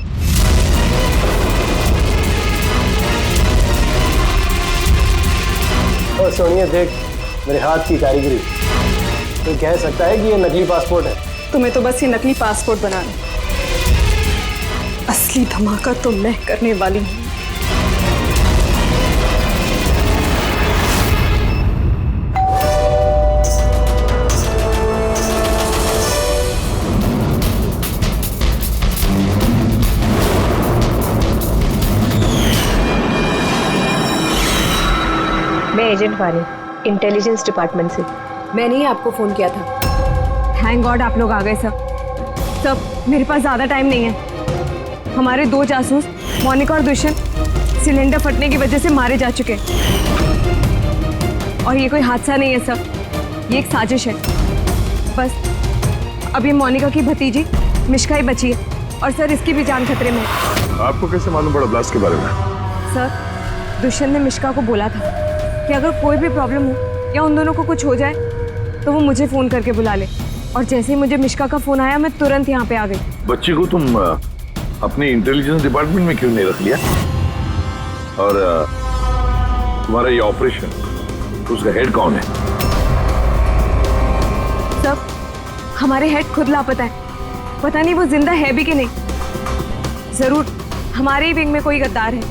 और सोनिया, देख मेरे हाथ की कारीगरी। तो कह सकता है कि ये नकली पासपोर्ट है। तुम्हें तो बस ये नकली पासपोर्ट बनाना, असली धमाका तो मैं करने वाली हूँ। मैं एजेंट वाली, इंटेलिजेंस डिपार्टमेंट से। मैंने ही आपको फोन किया था। थैंक गॉड आप लोग आ गए सब। मेरे पास ज़्यादा टाइम नहीं है। हमारे 2 जासूस मोनिका और दुष्यंत सिलेंडर फटने की वजह से मारे जा चुके हैं, और ये कोई हादसा नहीं है सब, ये एक साजिश है। बस अब ये मोनिका की भतीजी मिश्का ही बची है, और सर इसकी भी जान खतरे में है। आपको कैसे मालूम पड़ा ब्लास्ट के बारे में? सर दुष्यंत ने मिश्का को बोला था कि अगर कोई भी प्रॉब्लम हो या उन दोनों को कुछ हो जाए तो वो मुझे फ़ोन करके बुला ले। और जैसे ही मुझे मिश्का का फ़ोन आया मैं तुरंत यहाँ पे आ गई। बच्ची को तुम अपने इंटेलिजेंस डिपार्टमेंट में क्यों नहीं रख लिया? और तुम्हारा ये ऑपरेशन, उसका हेड कौन है? सब हमारे हेड खुद लापता है, पता नहीं वो जिंदा है भी कि नहीं। जरूर हमारे ही विंग में कोई गद्दार है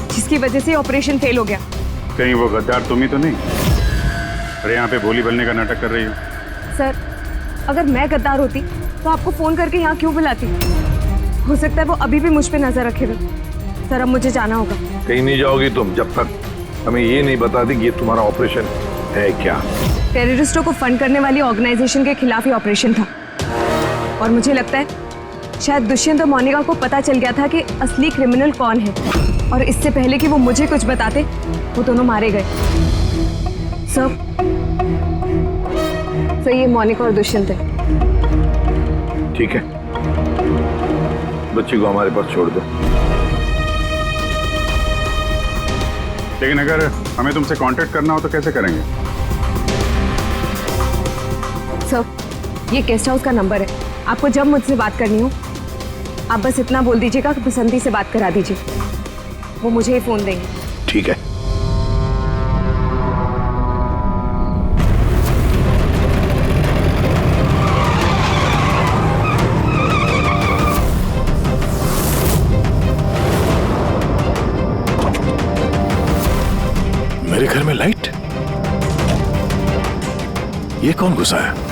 जिसकी वजह से ऑपरेशन फेल हो गया। कहीं वो गद्दार तुम ही तो नहीं? अरे यहाँ पे बोली बोलने का नाटक कर रही हो। सर, अगर मैं गद्दार होती तो आपको फोन करके यहाँ क्यों बुलाती? हो सकता है वो अभी भी मुझ पे नजर रखे हुए। सर, अब मुझे जाना होगा। कहीं नहीं जाओगी तुम जब तक हमें ये नहीं बता दी कि ये तुम्हारा ऑपरेशन है क्या। टेररिस्टों को फंड करने वाली ऑर्गेनाइजेशन के खिलाफ ही ऑपरेशन था। और मुझे लगता है शायद दुष्यंत और मोनिका को पता चल गया था कि असली क्रिमिनल कौन है, और इससे पहले कि वो मुझे कुछ बताते वो दोनों मारे गए। सर, ये मोनिका और दुष्यंत है। ठीक है, बच्ची को हमारे पास छोड़ दो। लेकिन अगर हमें तुमसे कांटेक्ट करना हो तो कैसे करेंगे? सर, ये गेस्ट हाउस का नंबर है। आपको जब मुझसे बात करनी हो आप बस इतना बोल दीजिएगा कि बसंती से बात करा दीजिए, वो मुझे ही फोन देंगे। ठीक है। मेरे घर में लाइट? ये कौन घुसा है?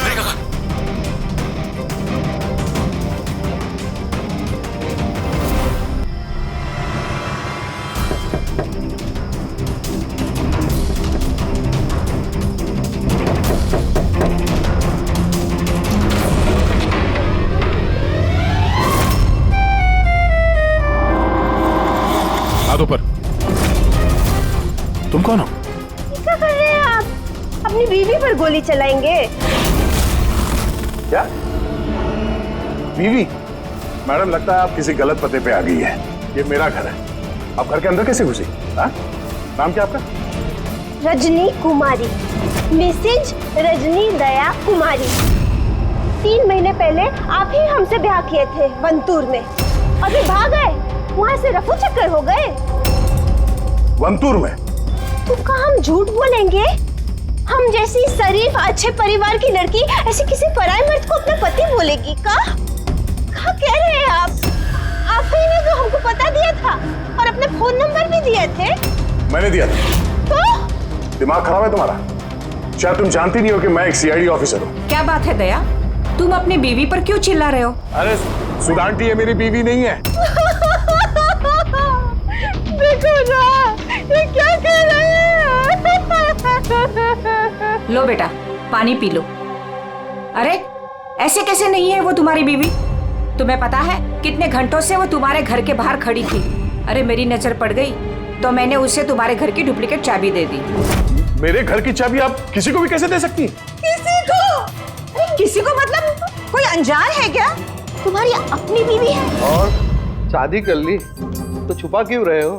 हाथ ऊपर। तुम कौन हो? क्या कर रहे हैं आप? अपनी बीवी पर गोली चलाएंगे? क्या बीवी? मैडम, लगता है आप किसी गलत पते पे आ गई है। ये मेरा घर है, आप घर के अंदर कैसे घुसी? हाँ? नाम क्या आपका? रजनी कुमारी, मिसेज रजनी दया कुमारी। 3 महीने पहले आप ही हमसे ब्याह किए थे वंतूर में, अभी भाग गए, वहाँ से रफू चक्कर हो गए। वंतूर में? तो कहाँ हम झूठ बोलेंगे? हम जैसी शरीफ अच्छे परिवार की लड़की ऐसे किसी पराये मर्द को अपना पति बोलेगी का? क्या कह रहे हैं आप? आप ही ने तो हमको पता दिया था और अपने फोन नंबर भी दिए थे। मैंने दिया था। तो दिमाग खराब है तुम्हारा? शायद तुम जानती नहीं हो कि मैं एक सीआईडी ऑफिसर हूँ। क्या बात है दया, तुम अपनी बीवी पर क्यों चिल्ला रहे हो? अरे सुधांटी, ये मेरी बीवी नहीं है। देखो ना, ये क्या कह रहे हैं? लो बेटा, पानी पी लो। अरे ऐसे कैसे नहीं है वो तुम्हारी बीवी? तुम्हें पता है कितने घंटों से वो तुम्हारे घर के बाहर खड़ी थी। अरे मेरी नजर पड़ गई तो मैंने उसे तुम्हारे घर की डुप्लीकेट चाबी दे दी। मेरे घर की चाबी आप किसी को भी कैसे दे सकती? किसी को? किसी को मतलब कोई अनजान है क्या? तुम्हारी अपनी बीवी है। और शादी कर ली तो छुपा क्यों रहे हो?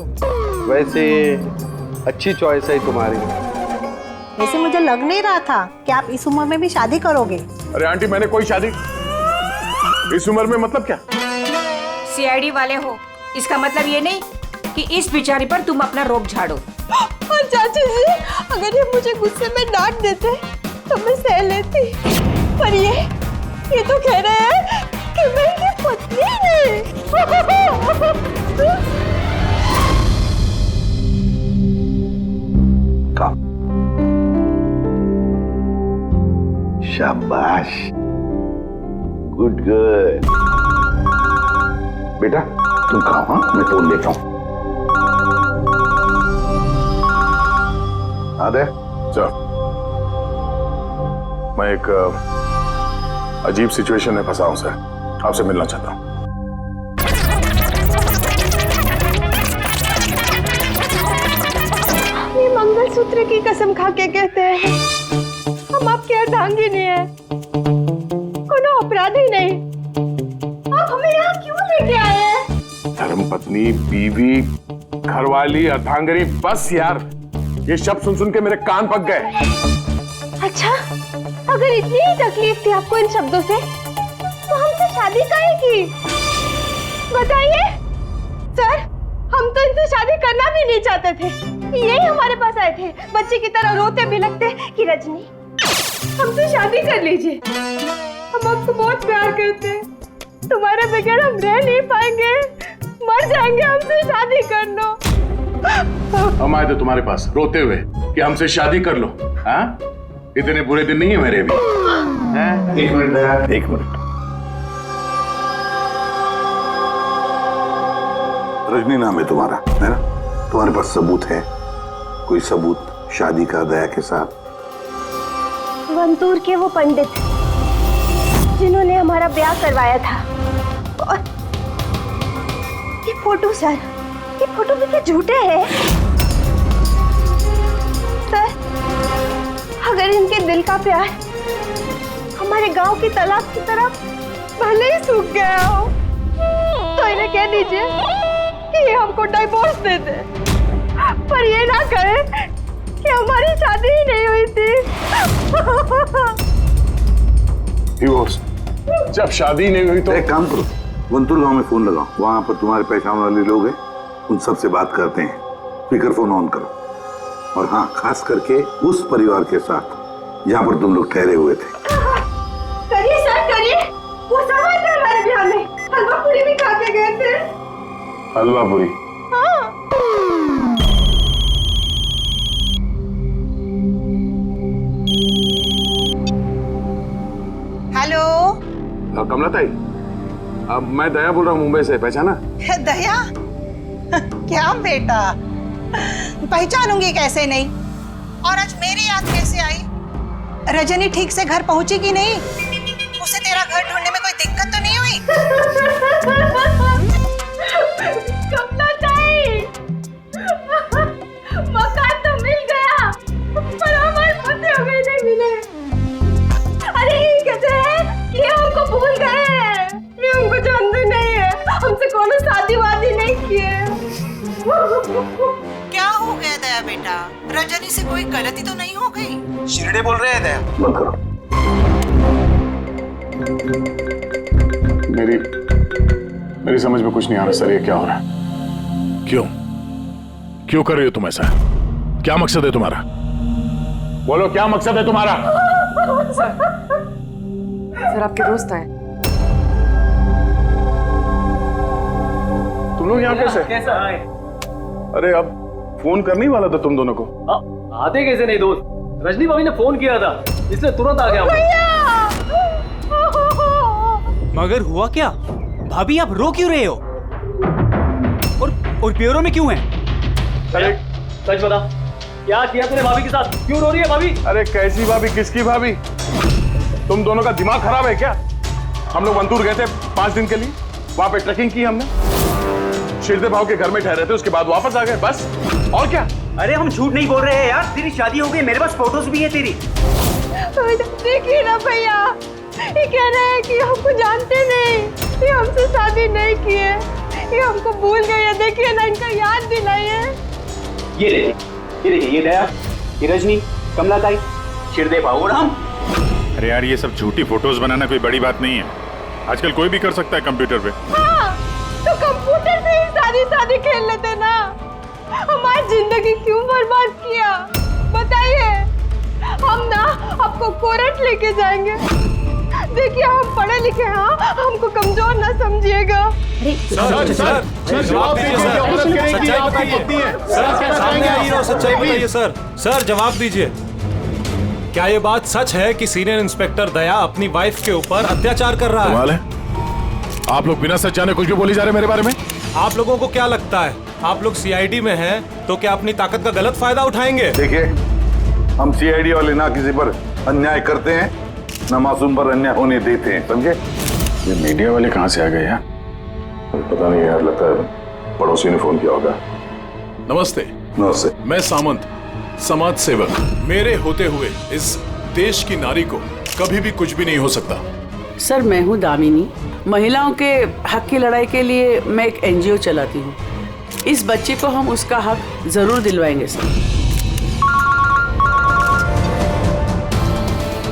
वैसे अच्छी चॉइस है तुम्हारी। वैसे मुझे लग नहीं रहा था कि आप इस उम्र में भी शादी करोगे। अरे आंटी, मैंने कोई शादी इस उम्र में मतलब क्या? सीआईडी वाले हो, इसका मतलब ये नहीं कि इस बिचारी पर तुम अपना रोब झाड़ो। और चाची जी, अगर ये मुझे गुस्से में डांट देते तो मैं सह लेती, पर ये तो कह रहे हैं कि मैं इनकी पत्नी नहीं। शाबाश, गुड गर्ल। बेटा तुम खाओ, हाँ मैं फोन लेता हूँ। आदे चल, मैं एक अजीब सिचुएशन में फंसा हूं सर, आपसे मिलना चाहता हूँ। ये मंगलसूत्र की कसम खा के कहते हैं हम आपके अर्धांगी नहीं है, कोनो अपराधी नहीं। आप हमें यहाँ क्यों लेके आए हैं? धर्मपत्नी, बीवी, घरवाली, अर्धांगिनी, बस यार ये शब्द सुन सुन के मेरे कान पक गए। अच्छा, अगर इतनी ही तकलीफ थी आपको इन शब्दों से, तो हमसे शादी काहे की? बताइए सर, हम तो इनसे शादी करना भी नहीं चाहते थे। यही हमारे पास आए थे बच्चे की तरह रोते बिलखते कि रजनी हमसे शादी कर लीजिए, हम आपको बहुत प्यार करते हैं, तुम्हारे बगैर हम रह नहीं पाएंगे, मर जाएंगे, हमसे शादी कर लो। हम आए थे तुम्हारे पास रोते हुए कि हमसे शादी कर लो। हाँ, इतने बुरे दिन नहीं है मेरे भी। एक मिनट दया, एक मिनट। रजनी नाम है तुम्हारा, है ना? तुम्हारे पास सबूत है? कोई सबूत शादी का दया के साथ? वंतूर के वो पंडित जिन्होंने हमारा ब्याह करवाया था, और ये फोटो सर, ये फोटो भी क्या झूठे हैं? सर, अगर इनके दिल का प्यार हमारे गांव की तालाब की तरह भले ही सूख गया हो, तो इन्हें कह दीजिए कि ये हमको डाइवोर्स दे दे, पर ये ना कहे कि हमारी शादी ही नहीं हुई थी। डिवोर्स? जब शादी नहीं हुई तो एक काम करो, वंतूर गांव में फोन लगाओ, वहां पर तुम्हारे पहचान वाले लोग हैं, उन सब से बात करते हैं। स्पीकर फोन ऑन करो, और हाँ, खास करके उस परिवार के साथ जहाँ पर तुम लोग ठहरे हुए थे। करिए सर, करिए। वो सब आए थे हमारे ब्याह में, हलवा पूरी भी खा के गए थे। हलवा पूरी? हाँ। हेलो, कमला ताई, अब मैं दया बोल रहा हूँ मुंबई से, पहचाना? दया? क्या बेटा, पहचानूंगी कैसे नहीं? और आज मेरी याद कैसे आई? रजनी ठीक से घर पहुंची कि नहीं? उसे तेरा घर ढूंढने में कोई दिक्कत तो नहीं हुई? कमला ताई, मकान तो मिल गया, पर हमारे पते हो गए नहीं मिले। अरे ये कैसे है? ये हमको भूल गए हैं, ये हमको जानते नहीं है, हमसे कोनो शादी वादी नहीं किए। क्या हो गया दया बेटा? रजनी से कोई गलती तो नहीं हो गई? शिरडे बोल रहे हैं दया। बंद करो। मेरी समझ में कुछ नहीं आ रहा सर, ये क्या हो रहा है? क्यों कर रही हो तुम ऐसा? क्या मकसद है तुम्हारा? बोलो, क्या मकसद है तुम्हारा? सर आपके दोस्त आए। तुम लोग यहाँ कैसे? कैसा आए? अरे अब फोन करने ही वाला था तुम दोनों को। आते कैसे नहीं दोस्त? रजनी भाभी ने फोन किया था, इसलिए तुरंत आ गया। मगर हुआ क्या? भाभी आप रो क्यों रहे हो? और प्योरो में क्यों हैं? अरे सच बता, क्या किया तूने भाभी के साथ? क्यों रो रही है भाभी? अरे कैसी भाभी, किसकी भाभी? तुम दोनों का दिमाग खराब है क्या? हम लोग वंतूर गए थे 5 दिन के लिए, वहां पे ट्रैकिंग की हमने, शिरदे भाव के घर में ठहरे थे, उसके बाद वापस आ गए, बस। और क्या? अरे हम झूठ नहीं बोल रहे हैं यार, तेरी शादी हो गई, मेरे पास फोटोज भी है तेरी। देखिए ना भैया, ये कह रहे हैं कि हमको जानते नहीं, ये हमसे शादी नहीं किए, ये हमको भूल गए हैं। देखिए ना, इनका याद दिलाइए। ये देखिए, ये दया, ये रजनी, कमला ताई, शिरदे भाऊ और हम। अरे यार, ये सब झूठी फोटोज बनाना कोई बड़ी बात नहीं है, आजकल कोई भी कर सकता है कंप्यूटर पे। हाँ, तो कंप्यूटर से ही शादी खेल लेते ना, हमारी जिंदगी क्यों बर्बाद किया? बताइए। हम ना आपको कोर्ट लेके जाएंगे। देखिए, हम पढ़े लिखे हैं, हमको कमजोर ना समझिएगा। सर जवाब दीजिए सर। सर जवाब दीजिए, क्या ये बात सच है कि सीनियर इंस्पेक्टर दया अपनी वाइफ के ऊपर अत्याचार कर रहा है? कमाल है, आप लोग बिना सच जाने कुछ भी बोली जा रहे हैं मेरे बारे में। आप लोगों को क्या लगता है, आप लोग सीआईडी में हैं तो क्या अपनी ताकत का गलत फायदा उठाएंगे? देखिए, हम सीआईडी वाले ना किसी पर अन्याय करते हैं, ना मासूम पर अन्याय होने देते हैं, समझे? ये मीडिया वाले कहाँ से आ गए यार? पता नहीं यार, लगता है पड़ोसी ने फोन किया होगा। नमस्ते। नमस्ते। मैं सामंत, समाज सेवक। मेरे होते हुए इस देश की नारी को कभी भी कुछ भी नहीं हो सकता। सर, मैं हूँ दामिनी, महिलाओं के हक की लड़ाई के लिए मैं एक एनजीओ चलाती हूँ। इस बच्चे को हम उसका हक जरूर दिलवाएंगे सर।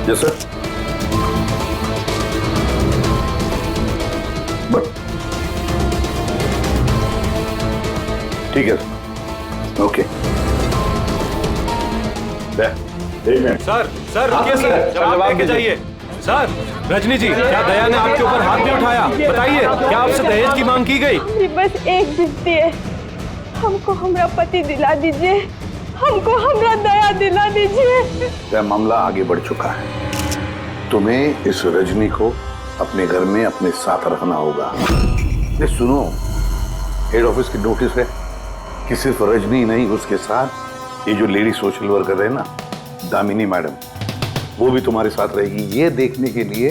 Yes sir. बट ठीक है सर। ओके। सर सर रुकिए सर, जवाब लेके जाइए। सर रजनी जी, क्या दया ने आपके ऊपर हाथ नहीं उठाया? बताइए, क्या आपसे दहेज की मांग की गई? हमारी बस एक विनती है, हमको हमारा पति दिला दीजिए, हमको हमारा दया दिला दीजिए। यह मामला आगे बढ़ चुका है, तुम्हें इस रजनी को अपने घर में अपने साथ रखना होगा। ये सुनो, हेड ऑफिस की नोटिस है कि सिर्फ रजनी नहीं, उसके साथ ये जो लेडी सोशल वर्कर है ना, दामिनी मैडम, वो भी तुम्हारे साथ रहेगी, ये देखने के लिए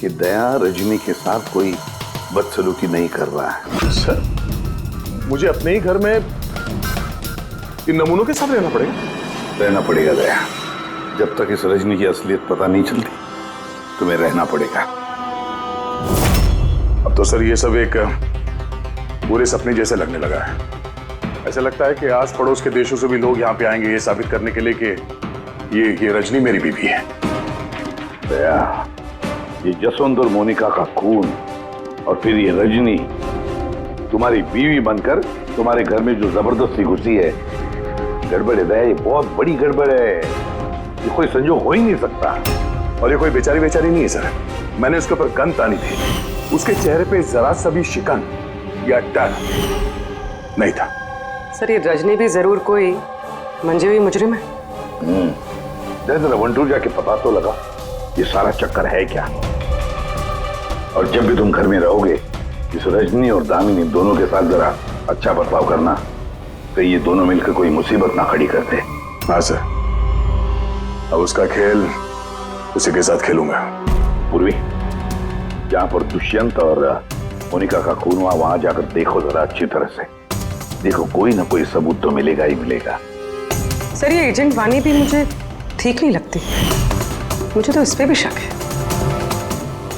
कि दया रजनी के साथ कोई बदसलूकी नहीं कर रहा है। सर, मुझे अपने ही घर में इन नमूनों के साथ रहना पड़ेगा दया। जब तक इस रजनी की असलियत पता नहीं चलती, तुम्हें रहना पड़ेगा। अब तो सर ये सब एक पूरे सपने जैसे लगने लगा है। ऐसा लगता है कि आस पड़ोस के देशों से भी लोग यहाँ पे आएंगे ये साबित करने के लिए कि ये रजनी मेरी बीवी है। दया, ये जसवंत और मोनिका का खून और फिर ये रजनी तुम्हारी बीवी बनकर तुम्हारे घर में जो जबरदस्ती घुसी है, गड़बड़ है दया, ये बहुत बड़ी गड़बड़ है। ये कोई संजोग हो ही नहीं सकता। और ये कोई बेचारी नहीं है सर। मैंने उसके ऊपर गन तानी थी, उसके चेहरे पे जरा सा भी शिकन या डर नहीं था। सर, ये रजनी भी जरूर कोई मंजे हुई मुजरिम है। जरा वंटूर जाके पता तो लगा ये सारा चक्कर है क्या। और जब भी तुम घर में रहोगे, इस रजनी और दामिनी दोनों के साथ जरा अच्छा बर्ताव करना, तो ये दोनों मिलकर कोई मुसीबत ना खड़ी करते। हाँ सर, अब उसका खेल उसी के साथ खेलूंगा। पूर्वी, जहां पर दुष्यंत और मोनिका का खून हुआ, वहां जाकर देखो जरा अच्छी तरह से। देखो, कोई ना कोई सबूत तो मिलेगा ही मिलेगा। सर, ये एजेंट वानी भी मुझे ठीक नहीं लगती। मुझे तो इस पे भी शक है।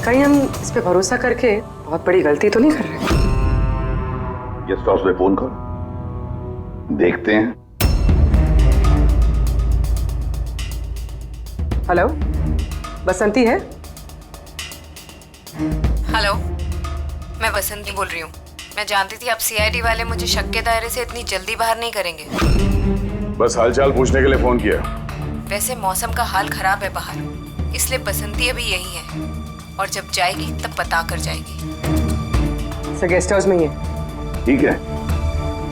कहीं हम इस पे भरोसा करके बहुत बड़ी गलती तो नहीं कर रहे? गेस्ट हाउस में फोन करो, देखते हैं। हेलो, बसंती है? हेलो, मैं बसंती बोल रही हूँ। मैं जानती थी आप सीआईडी वाले मुझे शक के दायरे से इतनी जल्दी बाहर नहीं करेंगे। बस हालचाल पूछने के लिए फोन किया। वैसे मौसम का हाल खराब है बाहर, इसलिए बसंती अभी यही है, और जब जाएगी तब पता कर जाएगी। सर, गेस्ट हाउस में ही है। ठीक है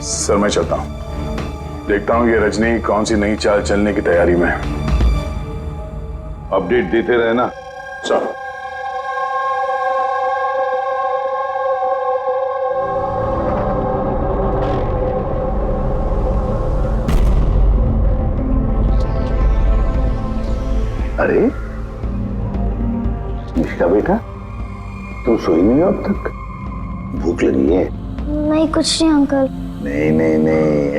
सर, मैं चलता हूँ। देखता हूँ ये रजनी कौन सी नई चाल चलने की तैयारी में। अपडेट देते रहना सर। अरे निष्का बेटा, तुम सोई नहीं हो अब तक? भूख लगी है? नहीं, कुछ नहीं अंकल। नहीं,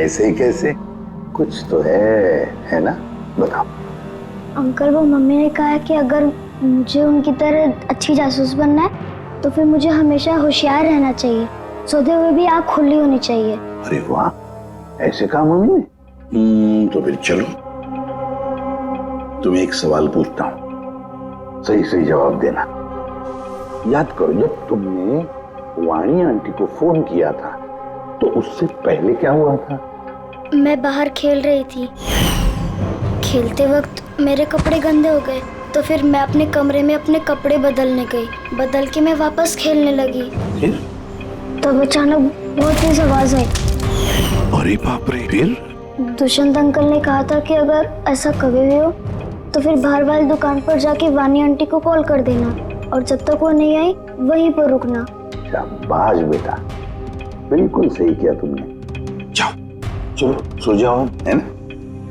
ऐसे ही कैसे? कुछ तो है ना? बताओ। अंकल, वो मम्मी ने कहा है कि अगर मुझे उनकी तरह अच्छी जासूस बनना है तो फिर मुझे हमेशा होशियार रहना चाहिए, सोते हुए भी आँख खुली होनी चाहिए। अरे वाह, ऐसे कहा मम्मी ने? तो फिर चलो, तुम्हें एक सवाल पूछता हूँ, सही जवाब देना। याद करो, जब तुमने वाणी आंटी को फोन किया था तो उससे पहले क्या हुआ था? मैं बाहर खेल रही थी। खेलते वक्त मेरे कपड़े गंदे हो गए, तो फिर मैं अपने कमरे में अपने कपड़े बदलने गई। बदल के मैं वापस खेलने लगी। फिर? तब अचानक बहुत तेज आवाज आई। अरे बाप रे! फिर? दुष्यंत अंकल ने कहा था कि अगर ऐसा कभी भी हो तो फिर बाहर वाली दुकान पर जाके वानी आंटी को कॉल कर देना, और जब तक वो नहीं आई वहीं पर रुकना। शाबाश बेटा, बिल्कुल सही किया तुमने। जाओ, चलो सो जाओ, है ना?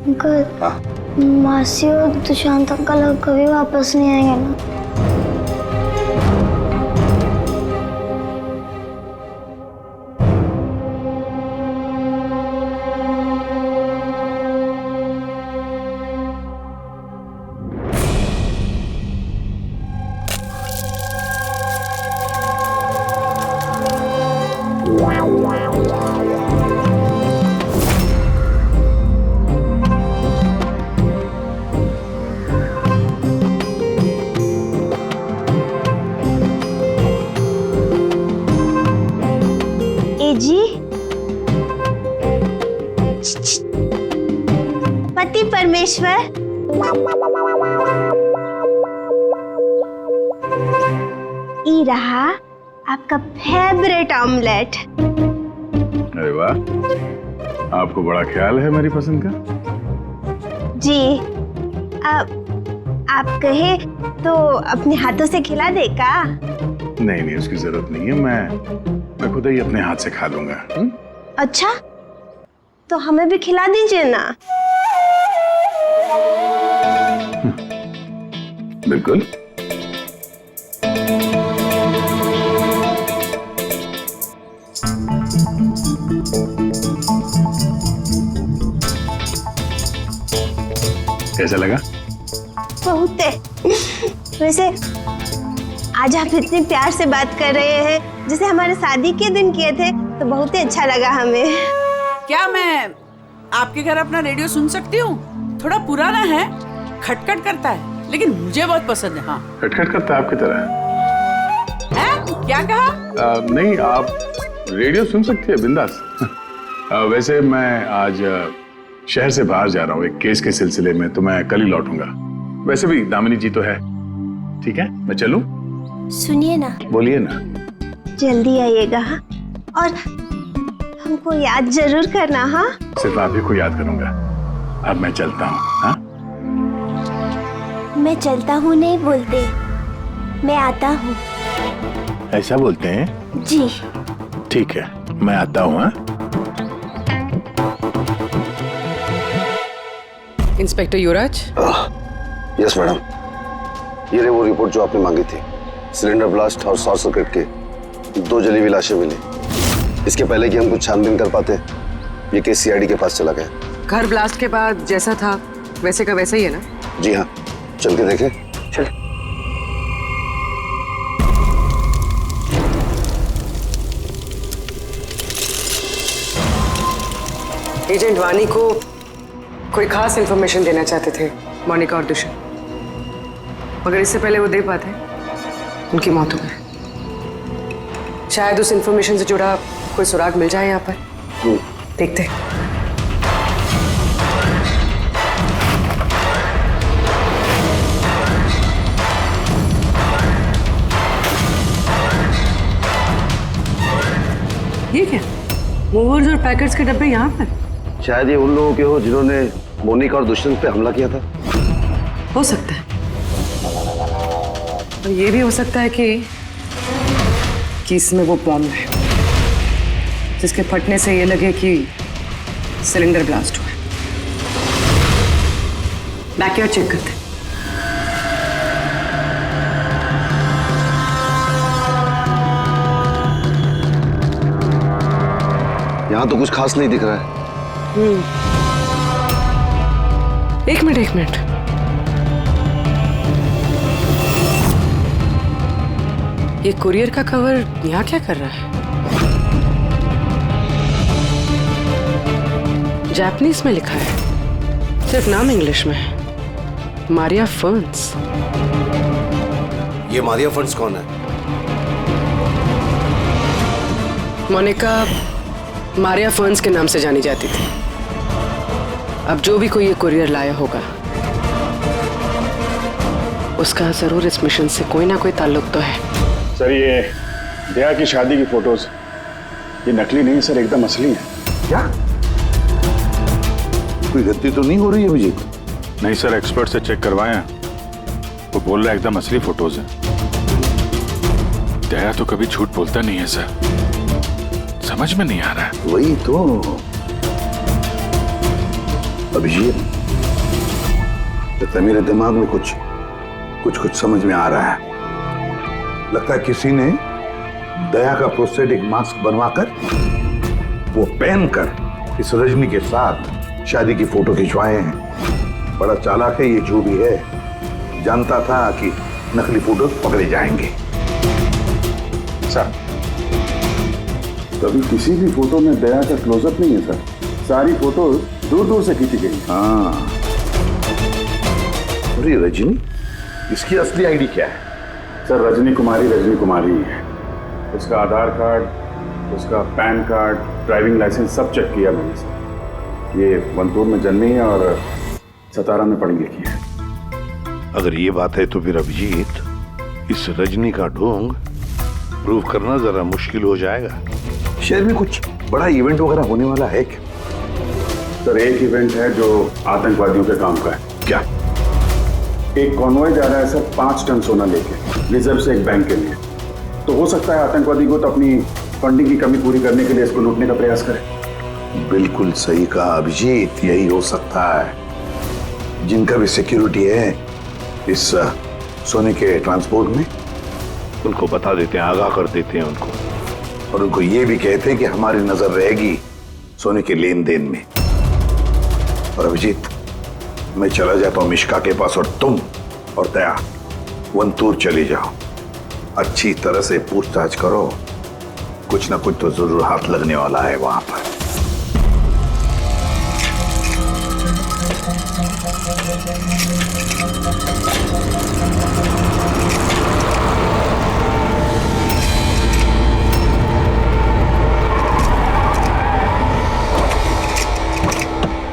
अंकल, हाँ? मासी और दुष्यंत अंकल कभी वापस नहीं आएंगे ना? पति परमेश्वर। ई रहा आपका फेवरेट ऑमलेट। अरे वाह, आपको बड़ा ख्याल है मेरी पसंद का। जी, आप कहे तो अपने हाथों से खिला दे का? नहीं नहीं, उसकी जरूरत नहीं है, मैं खुद ही अपने हाथ से खा लूंगा। अच्छा, तो हमें भी खिला दीजिए ना। बिल्कुल। कैसा लगा? बहुत है। वैसे आज आप इतने प्यार से बात कर रहे हैं जैसे हमारे शादी के दिन किए थे, तो बहुत ही अच्छा लगा हमें। क्या मैं आपके घर अपना रेडियो सुन सकती हूँ? थोड़ा पुराना है, खटखट करता है, लेकिन मुझे बहुत पसंद है। हाँ, खटखट करता है आपकी तरह? क्या कहा? नहीं, आप रेडियो सुन सकती है बिंदास। वैसे मैं आज शहर से बाहर जा रहा हूँ एक केस के सिलसिले में, तो मैं कल ही लौटूंगा। वैसे भी दामिनी जी तो है। ठीक है, मैं चलूं? सुनिए ना। बोलिए ना। जल्दी आइएगा और हमको याद जरूर करना। हाँ, सिर्फ आप ही को याद करूंगा। अब मैं चलता हूँ। हाँ, मैं चलता हूँ नहीं बोलते, मैं आता हूँ। ऐसा बोलते हैं? जी। ठीक है, मैं आता हूँ। हाँ, इंस्पेक्टर युवराज। यस मैडम, ये रही वो रिपोर्ट जो आपने मांगी थी। सिलेंडर ब्लास्ट और शॉर्ट सर्किट के 2 जली हुई लाशें मिली। इसके पहले कि हम कुछ छानबीन कर पाते, ये केस सीआईडी के पास चला गया। घर ब्लास्ट के बाद जैसा था वैसे का वैसा ही है ना? जी हाँ, चल के देखें। चल। एजेंट वानी को कोई खास इंफॉर्मेशन देना चाहते थे मोनिका और दुष्यंत, मगर इससे पहले वो दे पाते उनकी मौत हो गई। शायद उस इंफॉर्मेशन से जुड़ा कोई सुराग मिल जाए यहाँ पर। देखते हैं। ये क्या? मूवर्स और पैकेट्स के डब्बे यहाँ पर? शायद ये उन लोगों के हो जिन्होंने मोनिका और दुष्यंत पे हमला किया था। हो सकता है, और ये भी हो सकता है कि इसमें वो बॉम्ब है जिसके फटने से ये लगे कि सिलेंडर ब्लास्ट हुआ। बैकयार्ड चेक करते हैं। यहाँ तो कुछ खास नहीं दिख रहा है। एक मिनट। ये कुरियर का कवर यहाँ क्या कर रहा है? जापानीज में लिखा है, सिर्फ नाम इंग्लिश में है, मारिया फर्न्स। ये मारिया फर्न्स कौन है? मोनिका मारिया फर्न्स के नाम से जानी जाती थी। अब जो भी कोई ये कुरियर लाया होगा, उसका जरूर इस मिशन से कोई ना कोई ताल्लुक तो है। सर, ये दया की शादी की फोटोज ये नकली नहीं सर, एकदम असली है। क्या? कोई गलती तो नहीं हो रही है अभिजीत? नहीं सर, एक्सपर्ट से चेक करवाए हैं, वो बोल रहा है एकदम असली फोटोज है। दया तो कभी झूठ बोलता नहीं है सर, समझ में नहीं आ रहा है। वही तो अभिजीत, तो मेरे दिमाग में कुछ समझ में आ रहा है। लगता है किसी ने दया का प्रोस्थेटिक मास्क बनवाकर वो पहनकर इस रजनी के साथ शादी की फोटो खिंचवाए हैं। बड़ा चालाक है ये जो भी है, जानता था कि नकली फोटो पकड़े जाएंगे। सर, कभी किसी भी फोटो में दया का क्लोजअप नहीं है सर, सारी फोटोज दूर दूर से खींची गई। हाँ, अरे रजनी, इसकी असली आईडी क्या है? सर, रजनी कुमारी है। उसका आधार कार्ड, उसका पैन कार्ड, ड्राइविंग लाइसेंस सब चेक किया मैंने सर। ये वंतूर में जन्मी है और सतारा में पढ़ लिखी है। अगर ये बात है तो फिर अभिजीत, इस रजनी का ढोंग प्रूव करना जरा मुश्किल हो जाएगा। शहर में कुछ बड़ा इवेंट वगैरह होने वाला है क्या? सर एक इवेंट है जो आतंकवादियों के काम का है। क्या? एक कॉन्वॉय जा रहा है सर 5 टन सोना लेके रिजर्व से एक बैंक के लिए। तो हो सकता है आतंकवादी को तो अपनी फंडिंग की कमी पूरी करने के लिए इसको लूटने का प्रयास करे। बिल्कुल सही कहा अभिजीत, यही हो सकता है। जिनका भी सिक्योरिटी है इस सोने के ट्रांसपोर्ट में, उनको बता देते हैं, आगाह कर देते हैं उनको, और उनको ये भी कहते हैं कि हमारी नजर रहेगी सोने के लेन देन में। और अभिजीत, मैं चला जाता हूं मिश्का के पास और तुम और दया वंतूर चले जाओ। अच्छी तरह से पूछताछ करो, कुछ ना कुछ तो जरूर हाथ लगने वाला है वहां पर।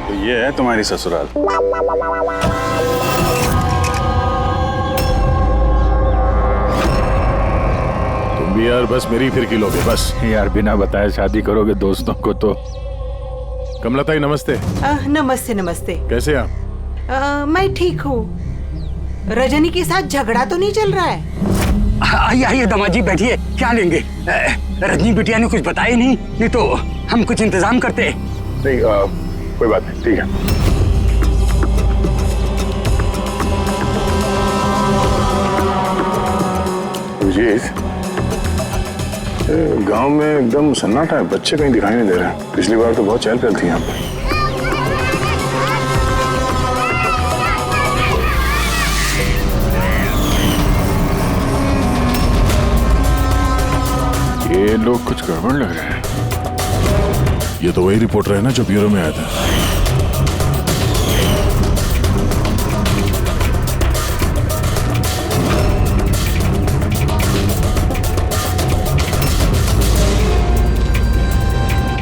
तो ये है तुम्हारी ससुराल। तुम भी यार बस मेरी फिर किलोगे बस। यार बिना बताए शादी करोगे दोस्तों को तो। कमलताई नमस्ते। नमस्ते नमस्ते। कैसे आप? मैं ठीक हूँ। रजनी के साथ झगड़ा तो नहीं चल रहा है? आइए आइए दामाद जी बैठिए, क्या लेंगे? रजनी बिटिया ने कुछ बताया नहीं तो हम कुछ इंतजाम करते। नहीं कोई बात नहीं, ठीक है। गांव में एकदम सन्नाटा है, बच्चे कहीं दिखाई नहीं दे रहे। पिछली बार तो बहुत चहल पहल थी यहाँ पर। ये लोग कुछ गड़बड़ लग रहे हैं। ये तो वही रिपोर्टर है ना जो ब्यूरो में आया था।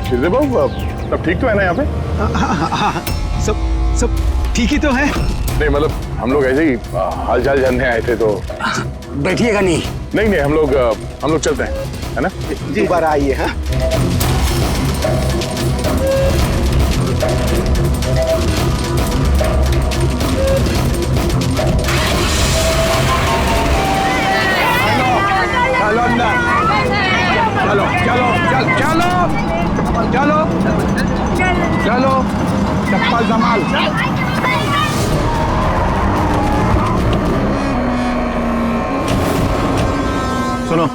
शिरदे बाबू सब ठीक तो है ना यहाँ पे? हाँ, सब ठीक ही तो है। नहीं मतलब हम लोग ऐसे ही हाल चाल जानने आए थे तो। बैठिएगा नहीं? नहीं हम लोग चलते हैं, है ना? जी दोबारा आइए। हाँ चलो अंदर, चलो चलो चलो चलो चलो चप्पल संभाल। सुनो,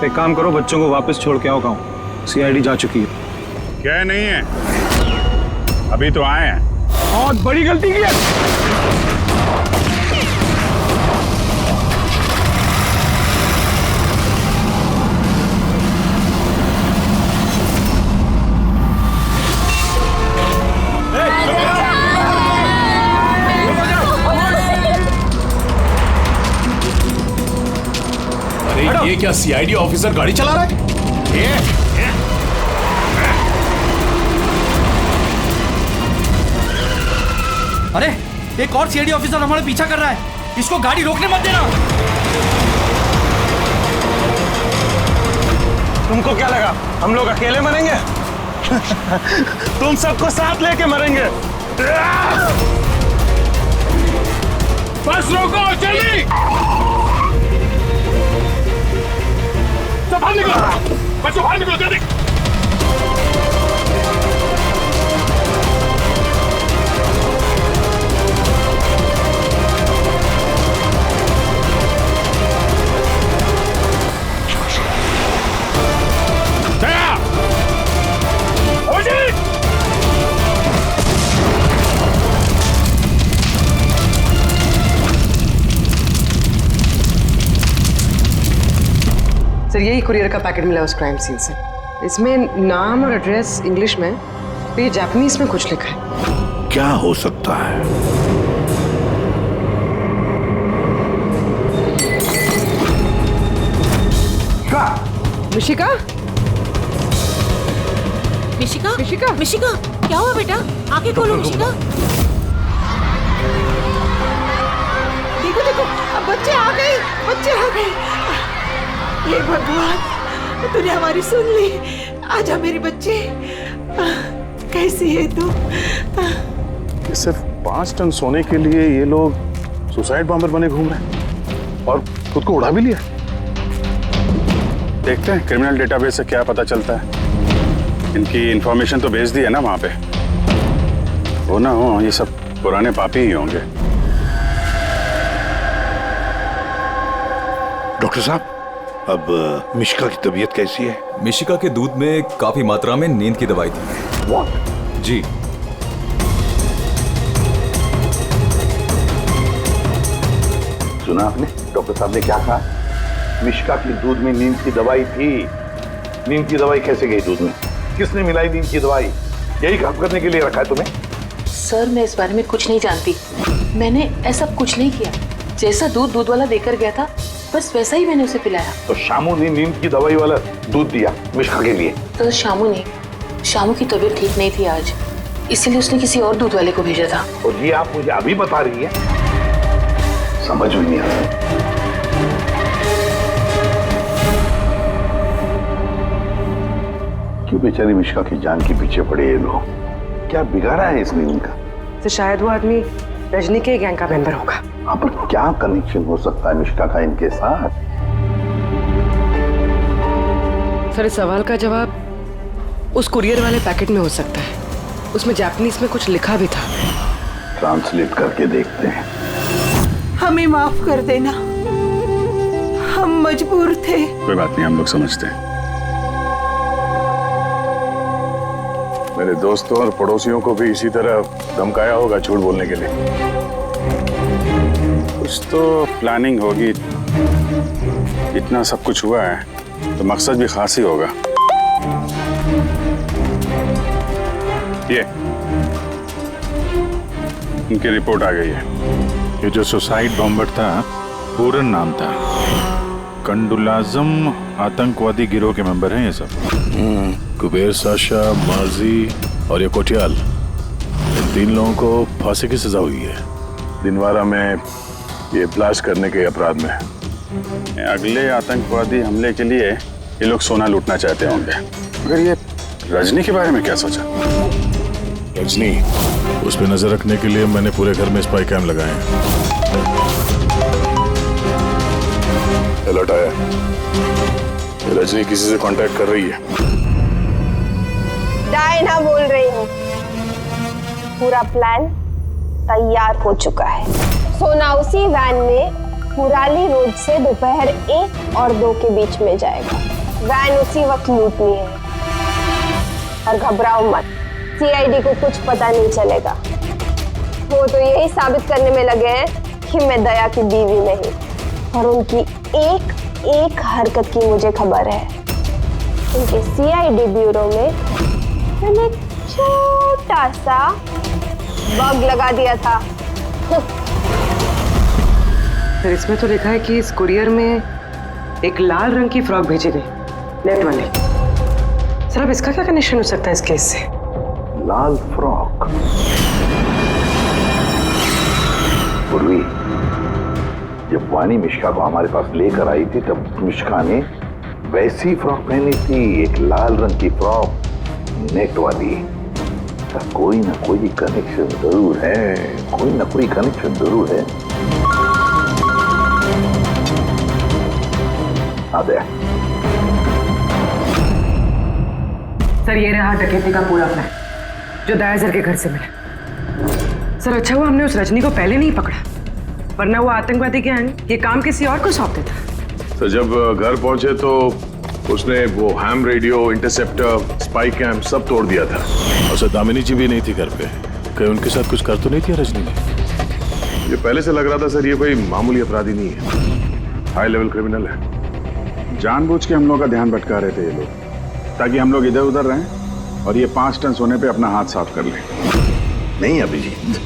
एक काम करो, बच्चों को वापस छोड़ के आओ गाँव। सीआईडी जा चुकी है। क्या नहीं है, अभी तो आए हैं। बहुत बड़ी गलती की है। अरे ये क्या सीआईडी ऑफिसर गाड़ी चला रहा है? अरे एक और सीआईडी ऑफिसर हमारे पीछा कर रहा है, इसको गाड़ी रोकने मत देना। तुमको क्या लगा हम लोग अकेले मरेंगे? तुम सबको साथ लेके मरेंगे। बस रोको, जल्दी सब बाहर निकलो, बच्चों बाहर निकलो जल्दी। सर यही कुरियर का पैकेट मिला उस क्राइम सीन से। इसमें नाम और एड्रेस इंग्लिश में, तो ये जापानीज में कुछ लिखा है। क्या हो सकता है? मिशिका? मिशिका? मिशिका? मिशिका? क्या हुआ बेटा? आंखें खोलो मिशिका। बच्चे आ गए। ये भगवान, तूने हमारी सुन ली। आजा मेरे बच्चे। कैसी है तू? ये सिर्फ 5 टन सोने के लिए ये लोग सुसाइड बॉम्बर बने घूम रहे हैं और खुद को उड़ा भी लिया। देखते हैं क्रिमिनल डेटाबेस से क्या पता चलता है। इनकी इंफॉर्मेशन तो भेज दी है ना वहां पे। वो ना हो ये सब पुराने पापी ही होंगे। डॉक्टर साहब, अब मिशिका की तबीयत कैसी है? मिशिका के दूध में काफी मात्रा में नींद की दवाई थी। What? जी। सुना आपने डॉक्टर साहब ने क्या कहा? मिशिका की दूध में नींद की दवाई थी। नींद की दवाई कैसे गई दूध में? किसने मिलाई नींद की दवाई? यही काम करने के लिए रखा है तुम्हें? सर, मैं इस बारे में कुछ नहीं जानती। मैंने ऐसा कुछ नहीं किया। जैसा दूध वाला देकर गया था, बस वैसा ही मैंने उसे पिलाया। तो शामू ने नींद की दवाई वाला दूध दिया मिशिका के लिए? तो शामू की तबीयत ठीक नहीं थी आज, इसीलिए उसने किसी और दूध वाले को भेजा था। और ये आप मुझे अभी बता रही है? समझ में नहीं आ रहा। क्यों बेचारी मिशिका की जान के पीछे पड़े ये लोग? क्या बिगाड़ा है इसने इनका? तो शायद वो आदमी रजनी के गैंग का मेंबर होगा। हाँ, पर क्या कनेक्शन हो सकता है मिशिका का इनके साथ? सर, इस सवाल का जवाब उस कुरियर वाले पैकेट में हो सकता है। उसमें जापानीज में कुछ लिखा भी था। ट्रांसलेट करके देखते हैं। हमें माफ कर देना, हम मजबूर थे। कोई बात नहीं, हम लोग समझते हैं। मेरे दोस्तों और पड़ोसियों को भी इसी तरह धमकाया होगा झूठ बोलने के लिए। कुछ तो प्लानिंग होगी। इतना सब कुछ हुआ है तो मकसद भी खास ही होगा। ये इनकी रिपोर्ट आ गई है। ये जो सुसाइड बॉम्बर था, पूरन नाम था। कंडुलाजम आतंकवादी गिरोह के मेंबर हैं ये सब। कुबेर साशा, माजी और ये कोटियाल, इन 3 लोगों को फांसी की सजा हुई है। दिनवारा में ये ब्लास्ट करने के अपराध में। अगले आतंकवादी हमले के लिए ये लोग सोना लूटना चाहते होंगे। मगर ये रजनी के बारे में क्या सोचा? रजनी, उस पर नजर रखने के लिए मैंने पूरे घर में स्पाई कैम लगाए हैं। अलर्ट आया। रजनी किसी से कांटेक्ट कर रही है। डायना बोल रही हूँ। पूरा प्लान तैयार हो चुका है। सोना उसी वैन में पुराली रोड से दोपहर 1 और 2 के बीच में जाएगा। वैन उसी वक्त लूटनी है। और घबराओ मत, सीआईडी को कुछ पता नहीं चलेगा। वो तो यही साबित करने में लगे हैं कि मैं दया की बीवी नहीं। और उनकी एक हरकत की मुझे खबर है। उनके सीआईडी ब्यूरो में मैंने छोटा सा बग लगा दिया था। फिर इसमें तो लिखा है कि इस कुरियर में एक लाल रंग की फ्रॉक भेजी गई, नेट वाले। सर, अब इसका क्या कनेक्शन हो सकता है इस केस से? लाल फ्रॉक? पूर्वी, जब वानी मिशिका को हमारे पास लेकर आई थी तब मिशिका ने वैसी फ्रॉक पहनी थी, एक लाल रंग की फ्रॉक, नेट वाली। कोई ना कोई कनेक्शन जरूर है, कोई ना कोई कनेक्शन जरूर है। सर, ये रहा डकैती का पूरा प्लान जो दयासर के घर से मिला। सर, अच्छा हुआ हमने उस रजनी को पहले नहीं पकड़ा, वरना वो आतंकवादी गैंग ये काम किसी और को सौंप देता। तो जब घर पहुंचे तो उसने वो ham radio, interceptor, spy camp सब तोड़ दिया था। और सर, दामिनी जी भी नहीं थी घर पे। कहीं उनके साथ कुछ कर तो नहीं किया रजनी ने? ये पहले से लग रहा था सर, ये कोई मामूली अपराधी नहीं है, हाई लेवल क्रिमिनल है। जानबूझ के हम लोग का ध्यान भटका रहे थे ये लोग, ताकि हम लोग इधर उधर रहें और ये 5 टन सोने पे अपना हाथ साफ कर लें। नहीं अभिजीत,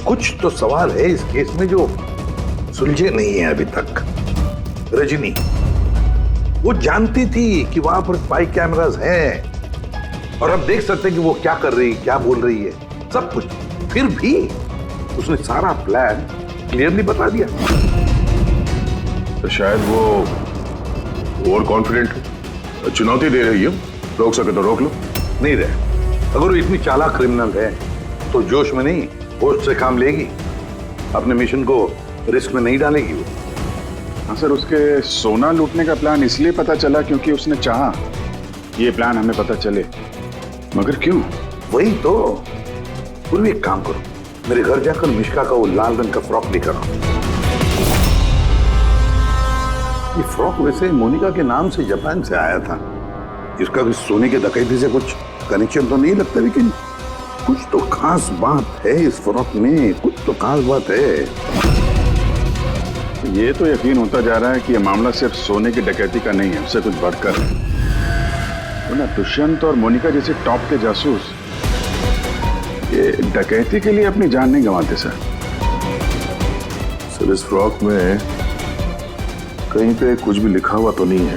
कुछ तो सवाल है इस केस में जो सुलझे नहीं है अभी तक। रजनी वो जानती थी कि वहां पर स्पाई कैमरास हैं और हम देख सकते हैं कि वो क्या कर रही है, क्या बोल रही है, सब कुछ। फिर भी उसने सारा प्लान क्लियरली बता दिया। तो शायद वो ओवर कॉन्फिडेंट है, चुनौती दे रही है। रोक सके तो रोक लो। नहीं रहे, अगर वो इतनी चालाक क्रिमिनल है तो जोश में नहीं होश से काम लेगी, अपने मिशन को रिस्क में नहीं डालेगी वो। हाँ सर, उसके सोना लूटने का प्लान इसलिए पता चला क्योंकि उसने चाहा ये प्लान हमें पता चले, मगर क्यों? वही तो। पूर्वी एक काम करो, मेरे घर जाकर मिश्का का वो लाल रंग का फ्रॉक लेकर आओ। ये फ्रॉक वैसे मोनिका के नाम से जापान से आया था। इसका भी सोने के डकैती से कुछ कनेक्शन तो नहीं लगता, लेकिन कुछ तो खास बात है इस फ्रॉक में, कुछ तो खास बात है। ये तो यकीन होता जा रहा है कि ये मामला सिर्फ सोने की डकैती का नहीं है, उससे कुछ बढ़कर है। तो ना दुष्यंत और मोनिका जैसे टॉप के जासूस ये डकैती के लिए अपनी जान नहीं गंवाते सर। सर, इस फ्रॉक में कहीं पे कुछ भी लिखा हुआ तो नहीं है?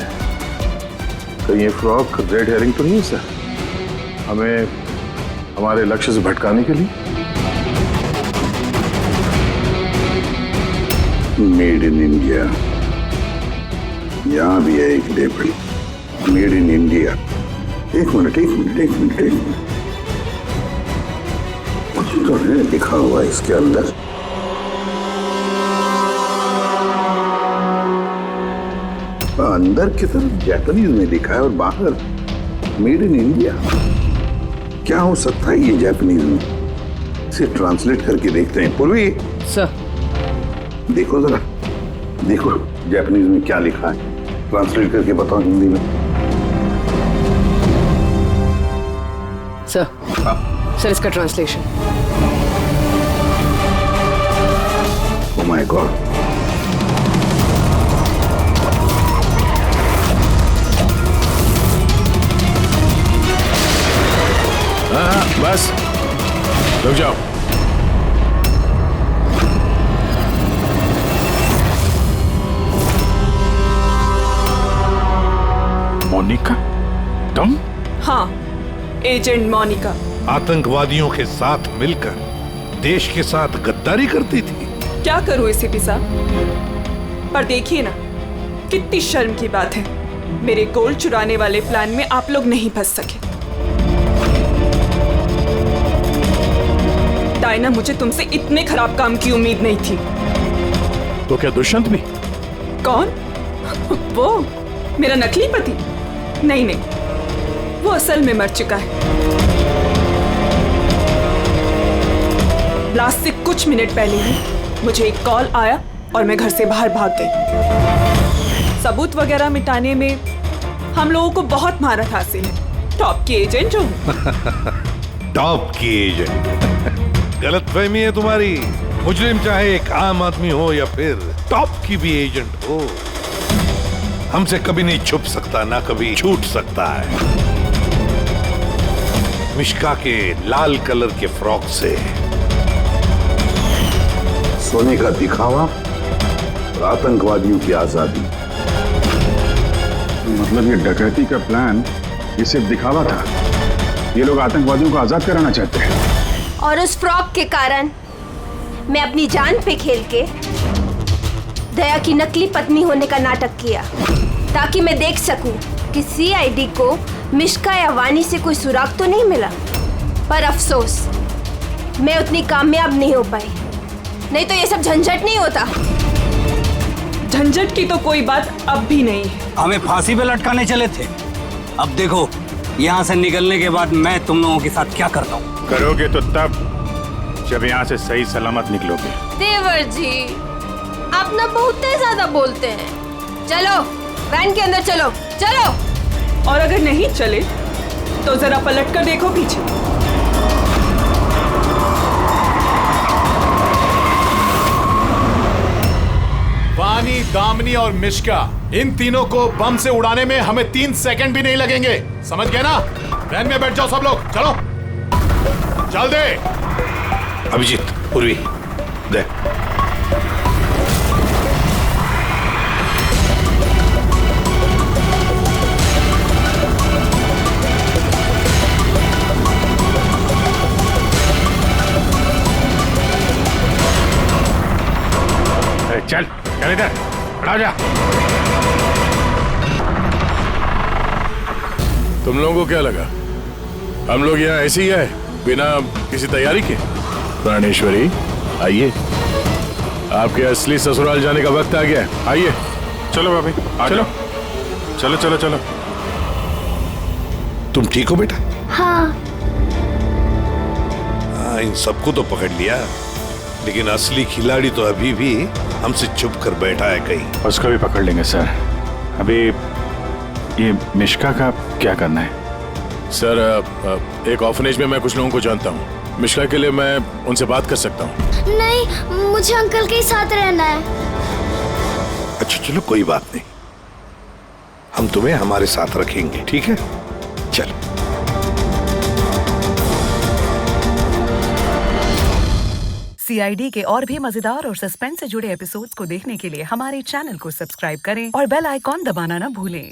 कहीं ये फ्रॉक रेड हेयरिंग तो नहीं है सर, हमें हमारे लक्ष्य से भटकाने के लिए? मेड इन इंडिया, यहां भी है एक लेबल, मेड इन इंडिया। एक मिनट कुछ तो है लिखा हुआ इसके अंदर। अंदर की तरफ जापानीज में लिखा है और बाहर मेड इन इंडिया। क्या हो सकता है ये जापानीज में? इसे ट्रांसलेट करके देखते हैं। पूर्वी सर, देखो जरा, देखो जापानीज में क्या लिखा है, ट्रांसलेट करके बताओ हिंदी में। सर इसका ट्रांसलेशन। Oh my God. हाँ, बस रुक जाओ। मोनिका, तुम? हाँ, एजेंट मोनिका। आतंकवादियों के साथ मिलकर देश के साथ गद्दारी करती थी। क्या करूं एसीपी साहब, पर देखिए ना, कितनी शर्म की बात है, मेरे गोल्ड चुराने वाले प्लान में आप लोग नहीं फंस सके। डायना, मुझे तुमसे इतने खराब काम की उम्मीद नहीं थी। तो क्या दुष्यंत भी? कौन? वो मेरा नकली पति? नहीं, वो असल में मर चुका है। ब्लास्ट से कुछ मिनट पहले ही मुझे एक कॉल आया और मैं घर से बाहर भाग गई। सबूत वगैरह मिटाने में हम लोगों को बहुत महारत हासिल है। टॉप की एजेंट हूँ। टॉप की एजेंट? गलतफहमी है तुम्हारी। मुजरिम चाहे एक आम आदमी हो या फिर टॉप की भी एजेंट हो, हमसे कभी नहीं छुप सकता, ना कभी छूट सकता है। मिश्का के लाल कलर के फ्रॉक से सोने का दिखावा और आतंकवादियों की आजादी। मतलब ये डकैती का प्लान ये सिर्फ दिखावा था? ये लोग आतंकवादियों को आजाद कराना चाहते हैं? और उस फ्रॉक के कारण मैं अपनी जान पे खेल के दया की नकली पत्नी होने का नाटक किया, ताकि मैं देख सकूं कि सीआईडी को मिश्का या वानी से कोई सुराग तो नहीं मिला। पर अफसोस, मैं उतनी कामयाब नहीं हो पाई, नहीं तो ये सब झंझट नहीं होता। झंझट की तो कोई बात अब भी नहीं है। हमें फांसी पे लटकाने चले थे, अब देखो यहाँ से निकलने के बाद मैं तुम लोगों के साथ क्या करता हूँ। करोगे तो तब जब यहाँ से सही सलामत निकलोगे। देवर जी, आप ना बहुत ज्यादा बोलते हैं। चलो वैन के अंदर चलो, चलो। और अगर नहीं चले तो जरा पलट कर देखो पीछे। वानी, दामिनी और मिश्का, इन तीनों को बम से उड़ाने में हमें 3 सेकंड भी नहीं लगेंगे। समझ गए ना? वैन में बैठ जाओ सब लोग, चलो चल दे। अभिजीत, पूर्वी दे। चल चल इधर। खड़ा जा। तुम लोगों को क्या लगा हम लोग यहाँ ऐसे ही है बिना किसी तैयारी के? प्राणेश्वरी आइए, आपके असली ससुराल जाने का वक्त आ गया है। आइए। चलो भाभी, चलो चलो चलो चलो। तुम ठीक हो बेटा? हाँ। इन सबको तो पकड़ लिया, लेकिन असली खिलाड़ी तो अभी भी हमसे छुप कर बैठा है कहीं। उसको भी पकड़ लेंगे सर। अभी ये मिश्का का क्या करना है? सर एक ऑर्फनेज में मैं कुछ लोगों को जानता हूँ। मिश्का के लिए मैं उनसे बात कर सकता हूँ। नहीं, मुझे अंकल के साथ रहना है। अच्छा चलो कोई बात नहीं, हम तुम्हें हमारे साथ रखेंगे, ठीक है? चलो। CID के और भी मजेदार और सस्पेंस से जुड़े एपिसोड्स को देखने के लिए हमारे चैनल को सब्सक्राइब करें और बेल आइकॉन दबाना ना भूलें।